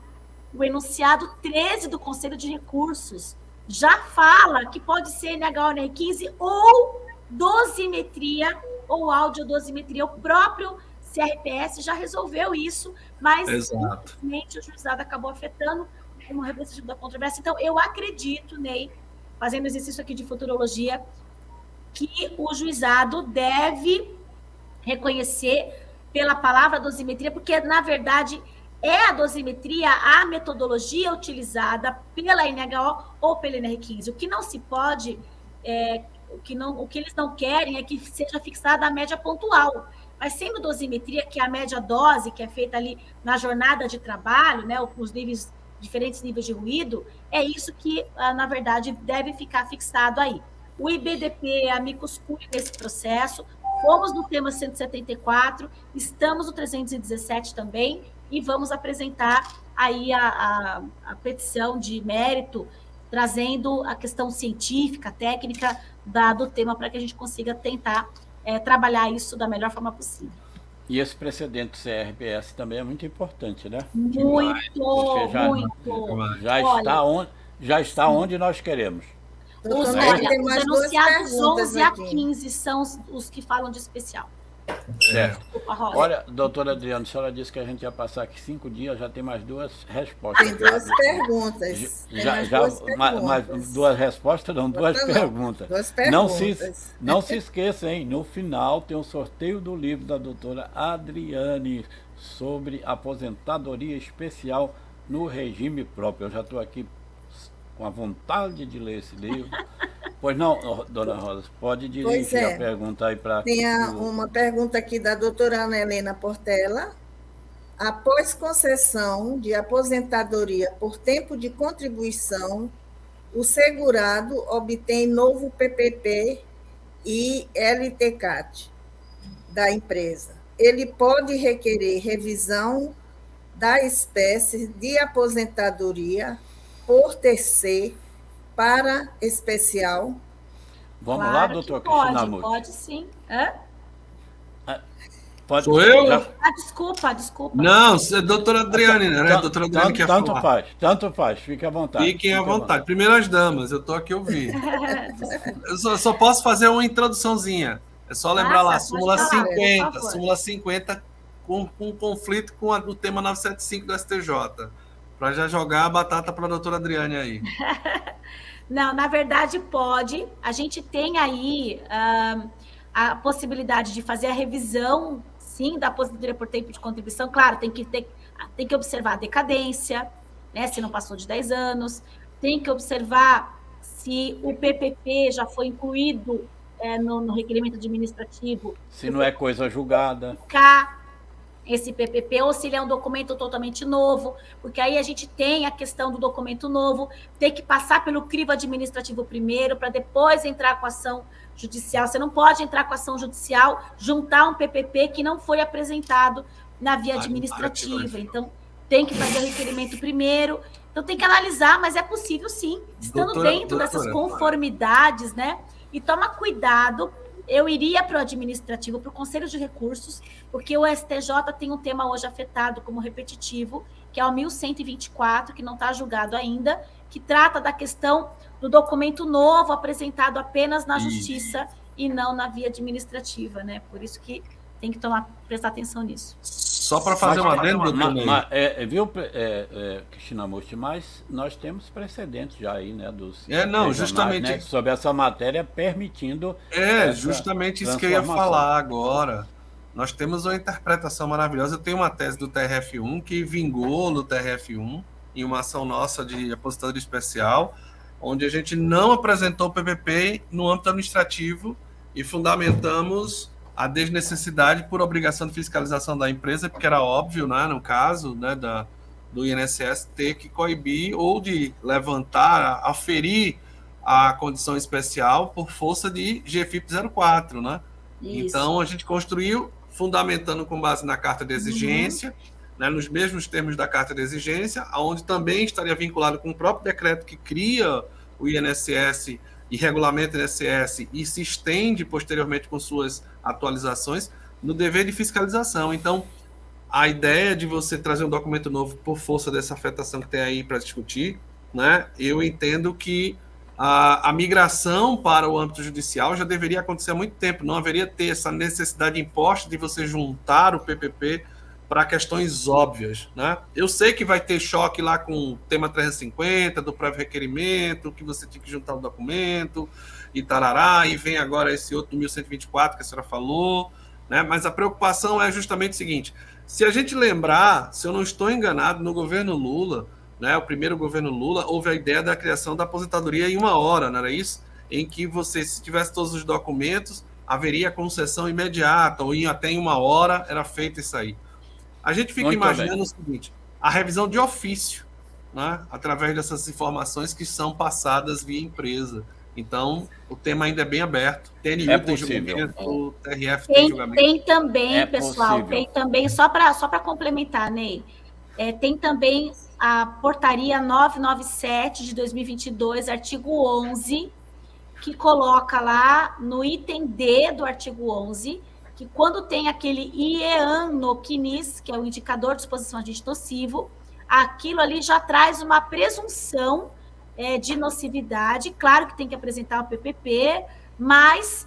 Speaker 3: o enunciado 13 do Conselho de Recursos já fala que pode ser NHO ou NR15 ou dosimetria ou audiodosimetria. O próprio CRPS já resolveu isso, mas infelizmente o juizado acabou afetando como representativo da controvérsia. Então, eu acredito, Ney, fazendo exercício aqui de futurologia, que o juizado deve reconhecer pela palavra dosimetria, porque, na verdade, é a dosimetria, a metodologia utilizada pela NHO ou pela NR15. O que não se pode, o que eles não querem é que seja fixada a média pontual. Mas sendo dosimetria, que é a média dose, que é feita ali na jornada de trabalho, né, os diferentes níveis de ruído, é isso que, na verdade, deve ficar fixado aí. O IBDP é amicus curiae nesse processo, fomos no tema 174, estamos no 317 também, e vamos apresentar aí a petição de mérito, trazendo a questão científica, técnica do tema, para que a gente consiga tentar trabalhar isso da melhor forma possível.
Speaker 2: E esse precedente do CRPS também é muito importante, né?
Speaker 3: Muito.
Speaker 2: Já está onde nós queremos.
Speaker 3: Os enunciados 11 a 15 são os que falam de especial.
Speaker 2: Certo. Olha, doutora Adriane, a senhora disse que a gente ia passar aqui 5 dias, já tem mais 2 respostas.
Speaker 5: Tem 2 perguntas.
Speaker 2: Duas respostas, não, 2 perguntas.
Speaker 5: 2 perguntas.
Speaker 2: Não se esqueça, hein? No final tem um sorteio do livro da doutora Adriane sobre aposentadoria especial no regime próprio. Eu já estou aqui com a vontade de ler esse livro. Pois não, dona Rosa, pode dirigir a pergunta aí para...
Speaker 5: Tem uma pergunta aqui da doutora Ana Helena Portela. Após concessão de aposentadoria por tempo de contribuição, o segurado obtém novo PPP e LTCAT da empresa. Ele pode requerer revisão da espécie de aposentadoria por TC para especial?
Speaker 2: Vamos
Speaker 3: Claro
Speaker 2: lá,
Speaker 3: que
Speaker 2: doutor
Speaker 3: pode,
Speaker 2: Krishnamurti?
Speaker 3: pode sim. Hã?
Speaker 2: Pode,
Speaker 4: Sou eu?
Speaker 3: Desculpa.
Speaker 4: Não, é doutora Adriane, né? Doutora Adriane quer falar.
Speaker 2: Tanto faz, fique à vontade.
Speaker 4: Fiquem à vontade. Primeiro as damas, eu estou aqui ouvindo. Eu só posso fazer uma introduçãozinha. É só lembrar lá, súmula 50. Súmula 50 com conflito com o tema 975 do STJ. Para já jogar a batata para a doutora Adriane aí.
Speaker 3: Não, na verdade pode. A gente tem aí a possibilidade de fazer a revisão, sim, da aposentadoria por tempo de contribuição. Claro, tem que observar a decadência, né, se não passou de 10 anos. Tem que observar se o PPP já foi incluído no requerimento administrativo.
Speaker 2: Se não é coisa julgada.
Speaker 3: Esse PPP, ou se ele é um documento totalmente novo, porque aí a gente tem a questão do documento novo, tem que passar pelo crivo administrativo primeiro, para depois entrar com a ação judicial. Você não pode entrar com a ação judicial, juntar um PPP que não foi apresentado na via administrativa. Então, tem que fazer o requerimento primeiro. Então, tem que analisar, mas é possível sim, estando dentro dessas conformidades, né? E toma cuidado. Eu iria para o administrativo, para o Conselho de Recursos, porque o STJ tem um tema hoje afetado como repetitivo, que é o 1124, que não está julgado ainda, que trata da questão do documento novo apresentado apenas na Justiça e não na via administrativa, né? Por isso que tem que prestar atenção nisso.
Speaker 4: Só para fazer uma adendo,
Speaker 2: viu, Krishnamurti, mas nós temos precedentes já aí, né, dos
Speaker 4: justamente,
Speaker 2: né, sobre essa matéria permitindo
Speaker 4: justamente isso que eu ia falar agora. Nós temos uma interpretação maravilhosa. Eu tenho uma tese do TRF1 que vingou no TRF1 em uma ação nossa de aposentadoria especial, onde a gente não apresentou o PPP no âmbito administrativo e fundamentamos a desnecessidade por obrigação de fiscalização da empresa, porque era óbvio, né, no caso, né, do INSS ter que coibir ou de levantar, aferir a condição especial por força de GFIP 04, né? Isso. Então, a gente construiu, fundamentando com base na carta de exigência, né, nos mesmos termos da carta de exigência, onde também estaria vinculado com o próprio decreto que cria o INSS e regulamenta o INSS e se estende posteriormente com suas atualizações no dever de fiscalização. Então, a ideia de você trazer um documento novo por força dessa afetação que tem aí para discutir, né, eu entendo que a migração para o âmbito judicial já deveria acontecer há muito tempo, não haveria ter essa necessidade imposta de você juntar o PPP para questões óbvias, né? Eu sei que vai ter choque lá com o tema 350, do prévio requerimento, que você tem que juntar o documento, e tarará, e vem agora esse outro 1124 que a senhora falou, né? Mas a preocupação é justamente o seguinte, se a gente lembrar, se eu não estou enganado, no governo Lula, né, o primeiro governo Lula, houve a ideia da criação da aposentadoria em 1 hora, não era isso? Em que você, se tivesse todos os documentos, haveria concessão imediata, ou até em 1 hora era feito isso aí. A gente fica imaginando o seguinte, a revisão de ofício, né, através dessas informações que são passadas via empresa. Então, o tema ainda é bem aberto. TNU tem julgamento, o TRF tem julgamento.
Speaker 3: Tem também, pessoal, tem também, só para complementar, Ney, tem também a portaria 997 de 2022, artigo 11, que coloca lá no item D do artigo 11, que quando tem aquele IEAN no CNIS, que é o indicador de exposição a agente nocivo, aquilo ali já traz uma presunção de nocividade. Claro que tem que apresentar o PPP, mas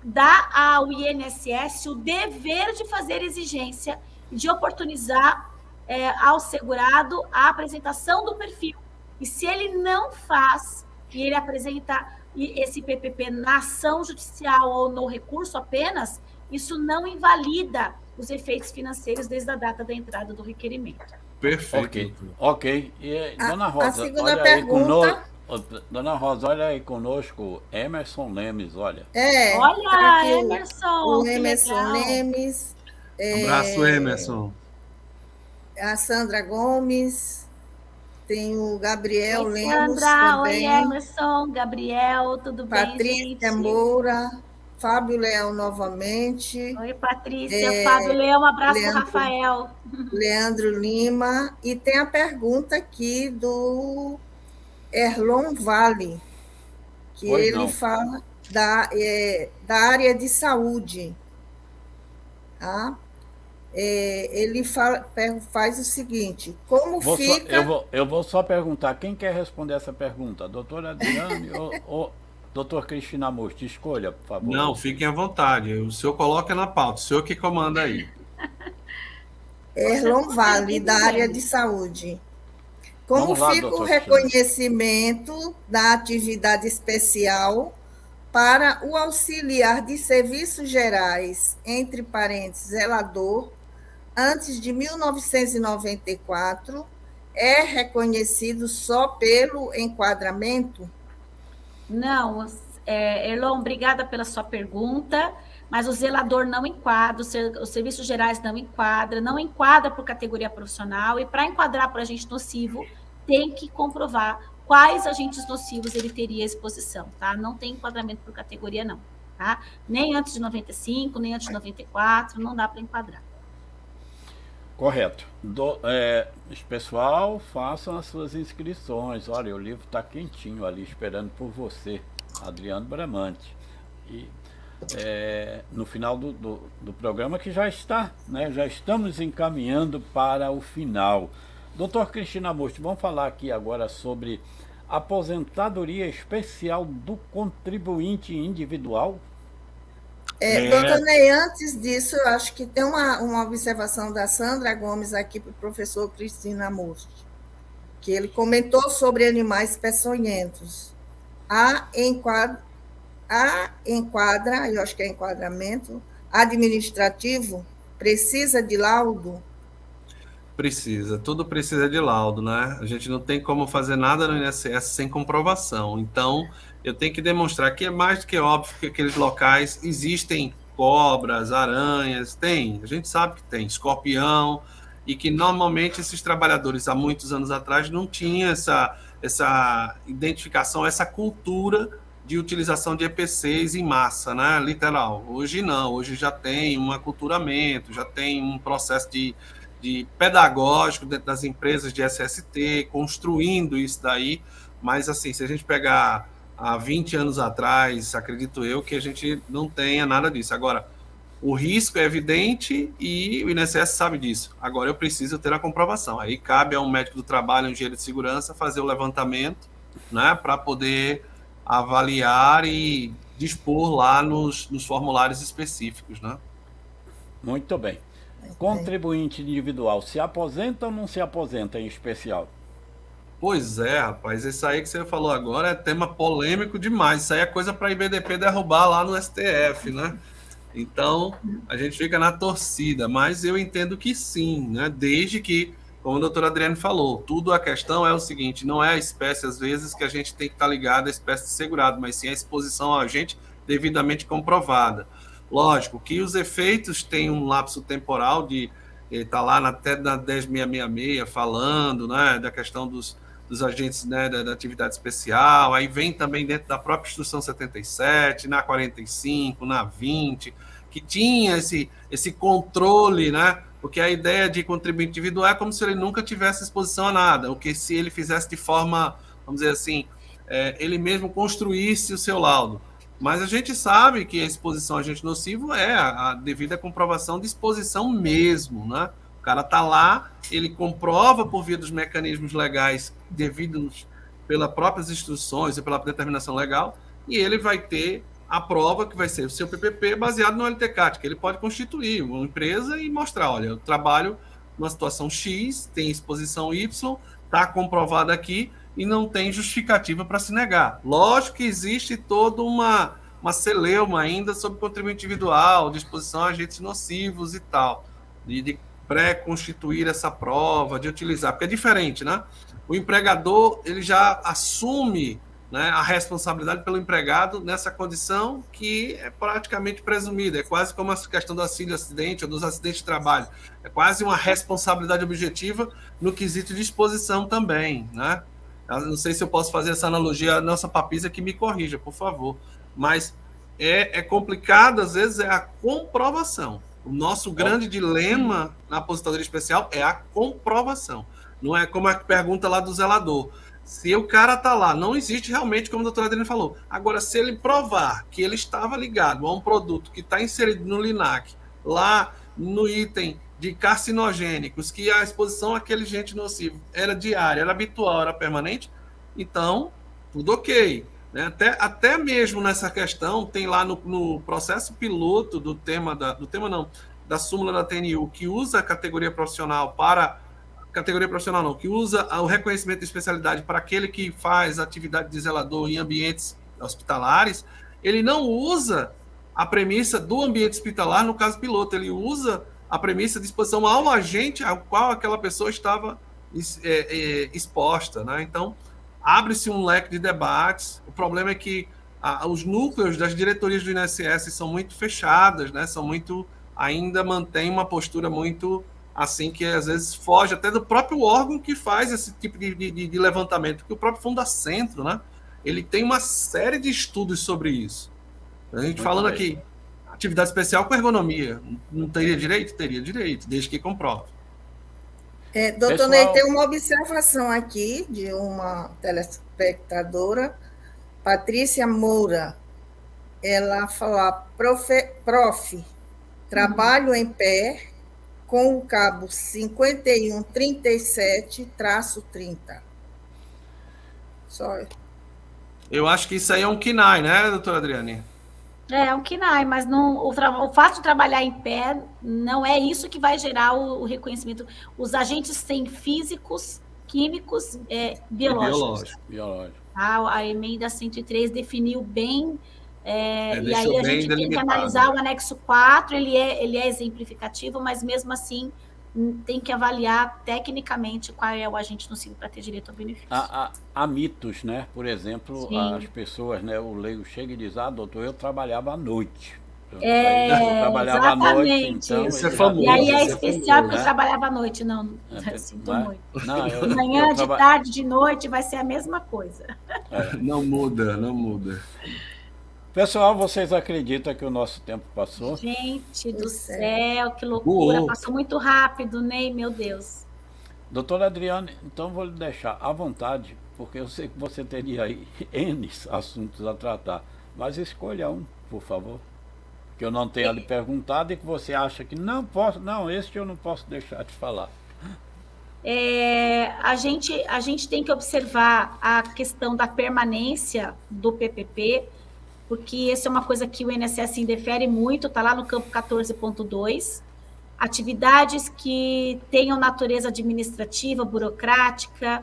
Speaker 3: dá ao INSS o dever de fazer exigência, de oportunizar ao segurado a apresentação do perfil. E se ele não faz, e ele apresenta esse PPP na ação judicial ou no recurso apenas, isso não invalida os efeitos financeiros desde a data da entrada do requerimento.
Speaker 4: Perfeito.
Speaker 2: Ok. E, Dona Rosa,
Speaker 5: a segunda pergunta...
Speaker 2: Dona Rosa, olha aí conosco, Emerson Lemes, olha.
Speaker 3: Olha,
Speaker 5: tá
Speaker 3: Emerson.
Speaker 5: O Emerson Lemes.
Speaker 4: Um abraço, Emerson.
Speaker 5: A Sandra Gomes. Tem o Gabriel Lemos
Speaker 3: Sandra,
Speaker 5: também.
Speaker 3: oi, Emerson, Gabriel, tudo bem, gente?
Speaker 5: Patrícia Moura. Fábio Leão novamente.
Speaker 3: Oi, Patrícia. Fábio Leão, um abraço para o Rafael.
Speaker 5: Leandro Lima. E tem a pergunta aqui do Erlon Vale, que ele fala da área de saúde. Tá? Ele faz o seguinte, como fica...
Speaker 2: Eu vou só perguntar, quem quer responder essa pergunta? Doutora Adriane ou doutor Krishnamurti? Escolha, por favor.
Speaker 4: Não, fiquem à vontade, o senhor coloca na pauta, o senhor que comanda aí.
Speaker 5: Erlon Vale, da área de saúde. Como fica o reconhecimento da atividade especial para o auxiliar de serviços gerais, entre parênteses, zelador, antes de 1994, é reconhecido só pelo enquadramento?
Speaker 3: Não, Erlon, obrigada pela sua pergunta, mas o zelador não enquadra, os serviços gerais não enquadra por categoria profissional, e para enquadrar por agente nocivo, tem que comprovar quais agentes nocivos ele teria exposição, tá? Não tem enquadramento por categoria, não, tá? Nem antes de 95, nem antes de 94, não dá para enquadrar.
Speaker 2: Correto. Pessoal, façam as suas inscrições. Olha, o livro está quentinho ali, esperando por você, Adriano Bramante. E no final do programa, que já está, né? Já estamos encaminhando para o final. Doutor Krishnamurti, vamos falar aqui agora sobre aposentadoria especial do contribuinte individual?
Speaker 5: Doutor Ney, antes disso, eu acho que tem uma observação da Sandra Gomes aqui para o professor Krishnamurti, que ele comentou sobre animais peçonhentos. Enquadra, eu acho que é enquadramento administrativo, precisa de laudo?
Speaker 4: Precisa, tudo precisa de laudo, né? A gente não tem como fazer nada no INSS sem comprovação. Então, eu tenho que demonstrar que é mais do que óbvio que aqueles locais existem cobras, aranhas, a gente sabe que tem, escorpião, e que normalmente esses trabalhadores, há muitos anos atrás, não tinham essa identificação, essa cultura de utilização de EPCs em massa, né? Literal. Hoje não, hoje já tem um aculturamento, já tem um processo de pedagógico dentro das empresas de SST, construindo isso daí, mas assim, se a gente pegar há 20 anos atrás, acredito eu que a gente não tenha nada disso. Agora, o risco é evidente e o INSS sabe disso. Agora, eu preciso ter a comprovação. Aí cabe a um médico do trabalho, um engenheiro de segurança, fazer o levantamento, né, para poder avaliar e dispor lá nos formulários específicos, né?
Speaker 2: Muito bem. Contribuinte individual, se aposenta ou não se aposenta em especial?
Speaker 4: Pois é, rapaz, isso aí que você falou agora é tema polêmico demais. Isso aí é coisa para a IBDP derrubar lá no STF, né? Então, a gente fica na torcida, mas eu entendo que sim, né? Desde que, como o doutor Adriano falou, tudo a questão é o seguinte, não é a espécie, às vezes, que a gente tem que estar ligado à espécie de segurado, mas sim a exposição ao agente devidamente comprovada. Lógico que os efeitos têm um lapso temporal de estar lá até na 10.666 falando, né, da questão dos agentes, né, da atividade especial, aí vem também dentro da própria Instrução 77, na 45, na 20, que tinha esse controle, né, porque a ideia de contribuinte individual é como se ele nunca tivesse exposição a nada, o que se ele fizesse de forma, vamos dizer assim, ele mesmo construísse o seu laudo. Mas a gente sabe que a exposição a agente nocivo é a devida comprovação de exposição mesmo, né? O cara está lá, ele comprova por via dos mecanismos legais devidos pelas próprias instruções e pela determinação legal, e ele vai ter a prova que vai ser o seu PPP baseado no LTCAT, que ele pode constituir uma empresa e mostrar, olha, eu trabalho numa situação X, tem exposição Y, está comprovado aqui, e não tem justificativa para se negar. Lógico que existe toda uma celeuma ainda sobre contribuinte individual, disposição a agentes nocivos e tal, de pré-constituir essa prova, de utilizar, porque é diferente, né? O empregador, ele já assume, né, a responsabilidade pelo empregado nessa condição que é praticamente presumida, é quase como a questão do auxílio-acidente ou dos acidentes de trabalho, é quase uma responsabilidade objetiva no quesito de exposição também, né? Eu não sei se eu posso fazer essa analogia, a nossa papisa que me corrija, por favor. Mas é complicado, às vezes, é a comprovação. O nosso grande dilema na aposentadoria especial é a comprovação. Não é como a pergunta lá do zelador. Se o cara está lá, não existe realmente, como a doutora Adriana falou. Agora, se ele provar que ele estava ligado a um produto que está inserido no LINAC, lá no item de carcinogênicos, que a exposição àquele agente nocivo era diária, era habitual, era permanente, então, tudo ok. Né? Até mesmo nessa questão, tem lá no processo piloto da súmula da TNU, que usa a categoria profissional que usa o reconhecimento de especialidade para aquele que faz atividade de zelador em ambientes hospitalares, ele não usa a premissa do ambiente hospitalar no caso piloto, ele usa a premissa de exposição ao agente ao qual aquela pessoa estava exposta. Né? Então, abre-se um leque de debates. O problema é que os núcleos das diretorias do INSS são muito fechadas, né? Ainda mantém uma postura muito assim, que às vezes foge até do próprio órgão que faz esse tipo de levantamento, porque o próprio Fundacentro, né? Ele tem uma série de estudos sobre isso. A gente muito falando bem. Aqui, atividade especial com ergonomia, não teria direito? Teria direito, desde que comprove.
Speaker 5: Doutor Ney, tem uma observação aqui de uma telespectadora, Patrícia Moura. Ela fala, prof, trabalho em pé com o cabo 5137-30. Só.
Speaker 4: Eu acho que isso aí é um KNAI, né, doutora Adriane?
Speaker 3: É um KNAI, mas não, o fato de trabalhar em pé não é isso que vai gerar o reconhecimento. Os agentes têm físicos, químicos, biológicos. A emenda 103 definiu bem, e aí a gente tem que analisar o anexo 4, ele é exemplificativo, mas mesmo assim tem que avaliar tecnicamente qual é o agente nocivo para ter direito ao benefício.
Speaker 2: Há mitos, né? Por exemplo, sim, as pessoas, né? O leigo chega e diz, doutor, eu trabalhava à noite. Eu trabalhava à noite, então...
Speaker 4: Isso é famoso.
Speaker 3: E aí é especial porque eu trabalhava à noite, não, sinto muito. De manhã, de tarde, de noite, vai ser a mesma coisa.
Speaker 4: Não muda.
Speaker 2: Pessoal, vocês acreditam que o nosso tempo passou?
Speaker 3: Gente do céu, que loucura. Passou muito rápido, Ney, meu Deus.
Speaker 2: Doutora Adriane, então vou lhe deixar à vontade, porque eu sei que você teria aí N assuntos a tratar. Mas escolha um, por favor. Que eu não tenha lhe perguntado e que você acha que não posso... Não, esse eu não posso deixar de falar.
Speaker 3: A gente tem que observar a questão da permanência do PPP, porque essa é uma coisa que o INSS indefere muito, está lá no campo 14.2, atividades que tenham natureza administrativa, burocrática,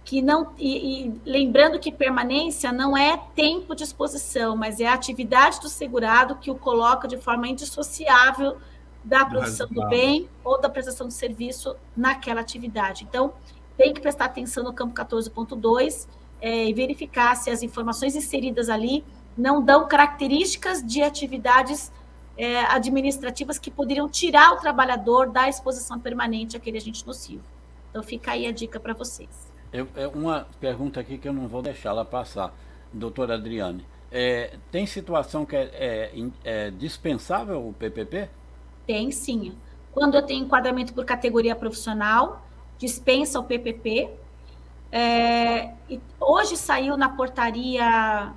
Speaker 3: que não, e lembrando que permanência não é tempo de exposição, mas é a atividade do segurado que o coloca de forma indissociável da produção do bem ou da prestação de serviço naquela atividade. Então, tem que prestar atenção no campo 14.2, e verificar se as informações inseridas ali não dão características de atividades administrativas que poderiam tirar o trabalhador da exposição permanente àquele agente nocivo. Então, fica aí a dica para vocês.
Speaker 2: Uma pergunta aqui que eu não vou deixar ela passar, doutora Adriane. Tem situação que é dispensável o PPP?
Speaker 3: Tem, sim. Quando eu tenho enquadramento por categoria profissional, dispensa o PPP. Hoje saiu na portaria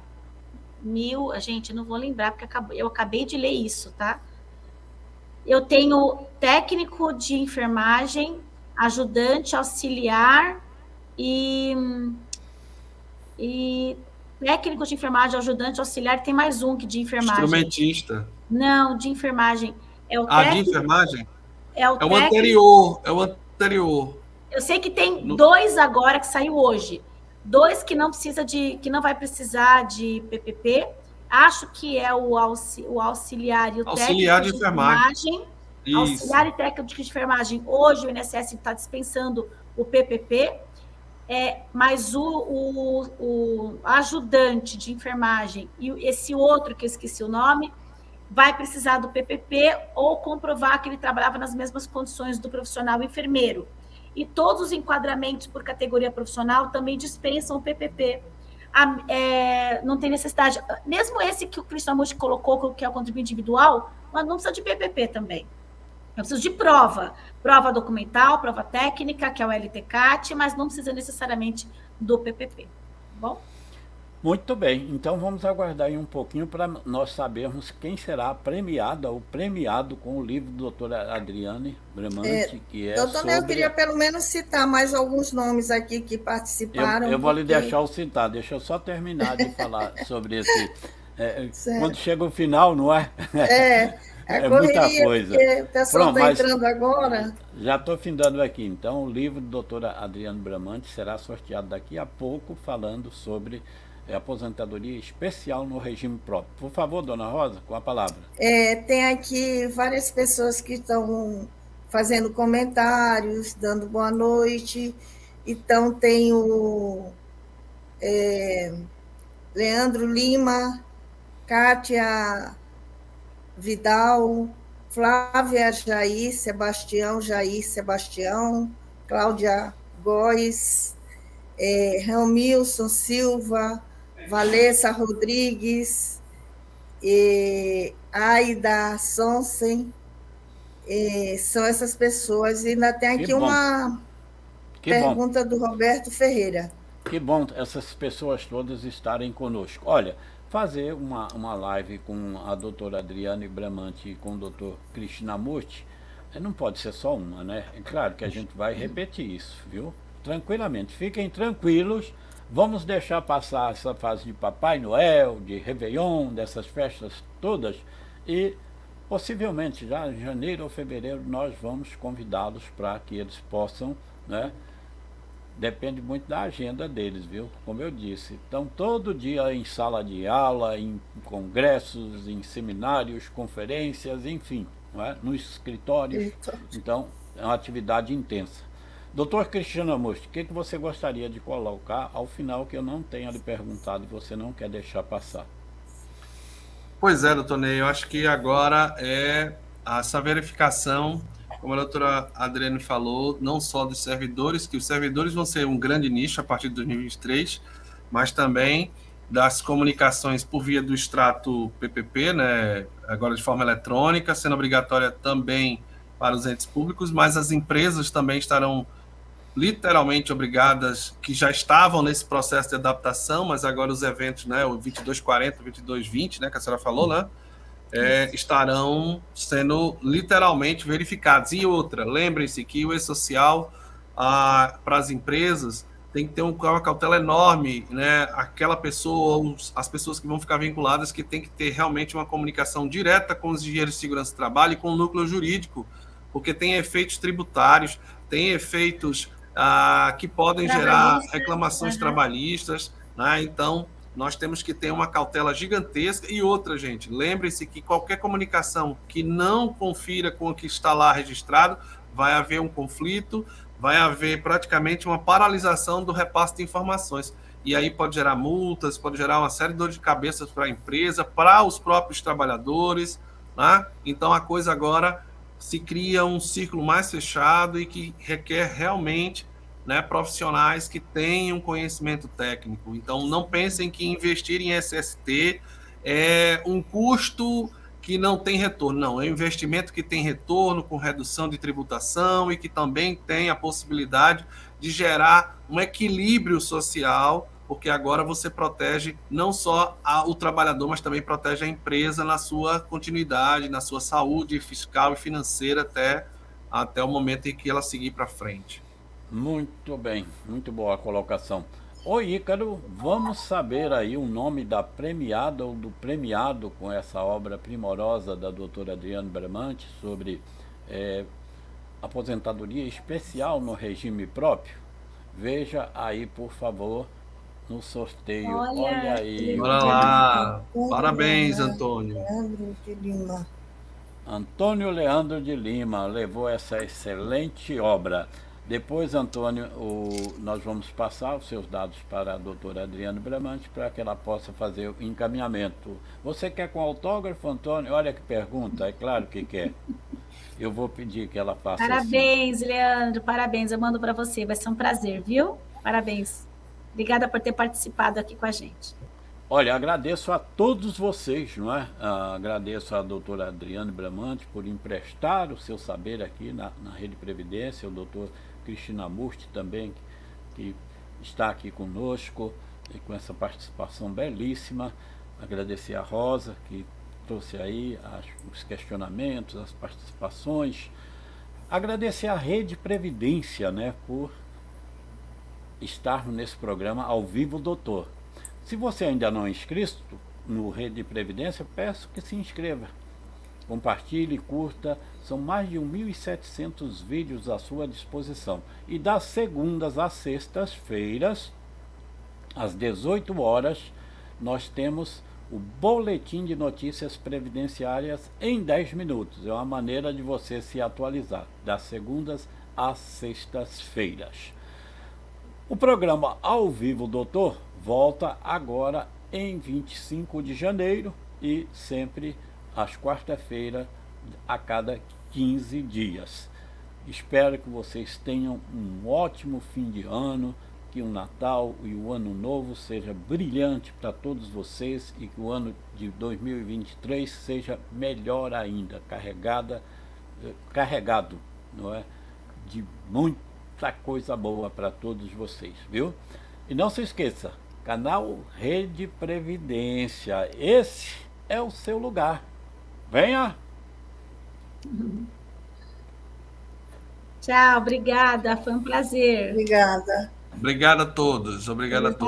Speaker 3: 1000, gente, não vou lembrar, porque eu acabei de ler isso, tá? Eu tenho técnico de enfermagem, ajudante, auxiliar e técnico de enfermagem, ajudante, auxiliar, tem mais um que de enfermagem.
Speaker 4: Instrumentista.
Speaker 3: Não, de enfermagem.
Speaker 4: É o técnico, de enfermagem?
Speaker 3: É o
Speaker 4: anterior.
Speaker 3: Eu sei que tem 2 agora que saiu hoje. 2 que não vai precisar de PPP. Acho que é o auxiliar e o técnico de enfermagem. Auxiliar e técnico de enfermagem. Hoje o INSS está dispensando o PPP, mas o ajudante de enfermagem e esse outro que eu esqueci o nome vai precisar do PPP ou comprovar que ele trabalhava nas mesmas condições do profissional enfermeiro. E todos os enquadramentos por categoria profissional também dispensam o PPP. não tem necessidade. Mesmo esse que o Krishnamurti colocou, que é o contribuinte individual, mas não precisa de PPP também. Eu preciso de prova documental, prova técnica, que é o LTCAT, mas não precisa necessariamente do PPP, tá bom?
Speaker 2: Muito bem, então vamos aguardar aí um pouquinho para nós sabermos quem será premiada ou premiado com o livro do doutora Adriane Bramante, que é
Speaker 5: doutor,
Speaker 2: sobre...
Speaker 5: Eu queria pelo menos citar mais alguns nomes aqui que participaram.
Speaker 2: Eu vou lhe deixar o citar, deixa eu só terminar de falar sobre esse... quando chega o final, não é? É muita coisa.
Speaker 5: O pessoal está entrando agora.
Speaker 2: Já estou findando aqui. Então, o livro do doutora Adriane Bramante será sorteado daqui a pouco, falando sobre aposentadoria especial no regime próprio. Por favor, dona Rosa, com a palavra.
Speaker 5: Tem aqui várias pessoas que estão fazendo comentários, dando boa noite. Então, tem o Leandro Lima, Kátia Vidal, Flávia Jair Sebastião, Cláudia Góes, Ramilson Silva, Valessa Rodrigues, Aida Sonsen, são essas pessoas. E ainda tem aqui uma pergunta do Roberto Ferreira.
Speaker 2: Que bom essas pessoas todas estarem conosco. Olha, fazer uma live com a doutora Adriane Bramante e com o doutor Krishnamurti, não pode ser só uma, né? É claro que a gente vai repetir isso, viu? Tranquilamente, fiquem tranquilos, vamos deixar passar essa fase de Papai Noel, de Réveillon, dessas festas todas, e possivelmente já em janeiro ou fevereiro nós vamos convidá-los para que eles possam, né? Depende muito da agenda deles, viu? Como eu disse, estão todo dia em sala de aula, em congressos, em seminários, conferências, enfim, não é? Nos escritórios. Então, é uma atividade intensa. Doutor Krishnamurti, o que você gostaria de colocar ao final que eu não tenha lhe perguntado e você não quer deixar passar?
Speaker 4: Pois é, doutor Ney, eu acho que agora é essa verificação, como a doutora Adriane falou, não só dos servidores, que os servidores vão ser um grande nicho a partir de 2023, mas também das comunicações por via do extrato PPP, né, agora de forma eletrônica, sendo obrigatória também para os entes públicos, mas as empresas também estarão literalmente obrigadas, que já estavam nesse processo de adaptação, mas agora os eventos, né, o 2240, 2220, né, que a senhora falou, né, estarão sendo literalmente verificados. E outra, lembrem-se que o E-Social, para as empresas, tem que ter uma cautela enorme, né? Aquela pessoa, ou as pessoas que vão ficar vinculadas, que tem que ter realmente uma comunicação direta com os engenheiros de segurança do trabalho e com o núcleo jurídico, porque tem efeitos tributários, tem efeitos que podem gerar reclamações trabalhistas, né? Então, nós temos que ter uma cautela gigantesca. E outra, gente, lembre-se que qualquer comunicação que não confira com o que está lá registrado, vai haver um conflito, vai haver praticamente uma paralisação do repasse de informações. E aí pode gerar multas, pode gerar uma série de dor de cabeça para a empresa, para os próprios trabalhadores, né? Então, a coisa agora se cria um círculo mais fechado e que requer realmente, né, profissionais que tenham conhecimento técnico. Então, não pensem que investir em SST é um custo que não tem retorno. Não, é um investimento que tem retorno, com redução de tributação e que também tem a possibilidade de gerar um equilíbrio social, porque agora você protege não só o trabalhador, mas também protege a empresa na sua continuidade, na sua saúde fiscal e financeira até o momento em que ela seguir para frente.
Speaker 2: Muito bem, muito boa a colocação. Ô Ícaro, vamos saber aí o nome da premiada ou do premiado com essa obra primorosa da doutora Adriane Bramante sobre aposentadoria especial no regime próprio? Veja aí, por favor, no sorteio. Olha aí.
Speaker 4: Bora lá. Parabéns, Antônio.
Speaker 5: Leandro de Lima.
Speaker 2: Antônio Leandro de Lima levou essa excelente obra. Depois, Antônio, nós vamos passar os seus dados para a doutora Adriane Bramante para que ela possa fazer o encaminhamento. Você quer com autógrafo, Antônio? Olha que pergunta, é claro que quer. Eu vou pedir que ela faça
Speaker 3: Parabéns, assim. Leandro, parabéns. Eu mando para você, vai ser um prazer, viu? Parabéns. Obrigada por ter participado aqui com a gente.
Speaker 2: Olha, agradeço a todos vocês, não é? Agradeço à doutora Adriane Bramante por emprestar o seu saber aqui na Rede Previdência, o doutor Cristina Musti também, que está aqui conosco, e com essa participação belíssima. Agradecer a Rosa, que trouxe aí os questionamentos, as participações. Agradecer à Rede Previdência, né, por estar nesse programa Ao Vivo Doutor. Se você ainda não é inscrito no Rede Previdência, peço que se inscreva. Compartilhe, curta, são mais de 1.700 vídeos à sua disposição. E das segundas às sextas-feiras, às 18 horas, nós temos o Boletim de Notícias Previdenciárias em 10 minutos. É uma maneira de você se atualizar, das segundas às sextas-feiras. O programa Ao Vivo Doutor volta agora em 25 de janeiro e sempre às quarta-feiras, a cada 15 dias. Espero que vocês tenham um ótimo fim de ano, que o Natal e o Ano Novo seja brilhante para todos vocês e que o ano de 2023 seja melhor ainda, carregado, não é, de muita coisa boa para todos vocês, viu? E não se esqueça, canal Rede Previdência, esse é o seu lugar. Venha!
Speaker 3: Tchau, obrigada, foi um prazer.
Speaker 5: Obrigada.
Speaker 4: Obrigado a todos, obrigado a todos.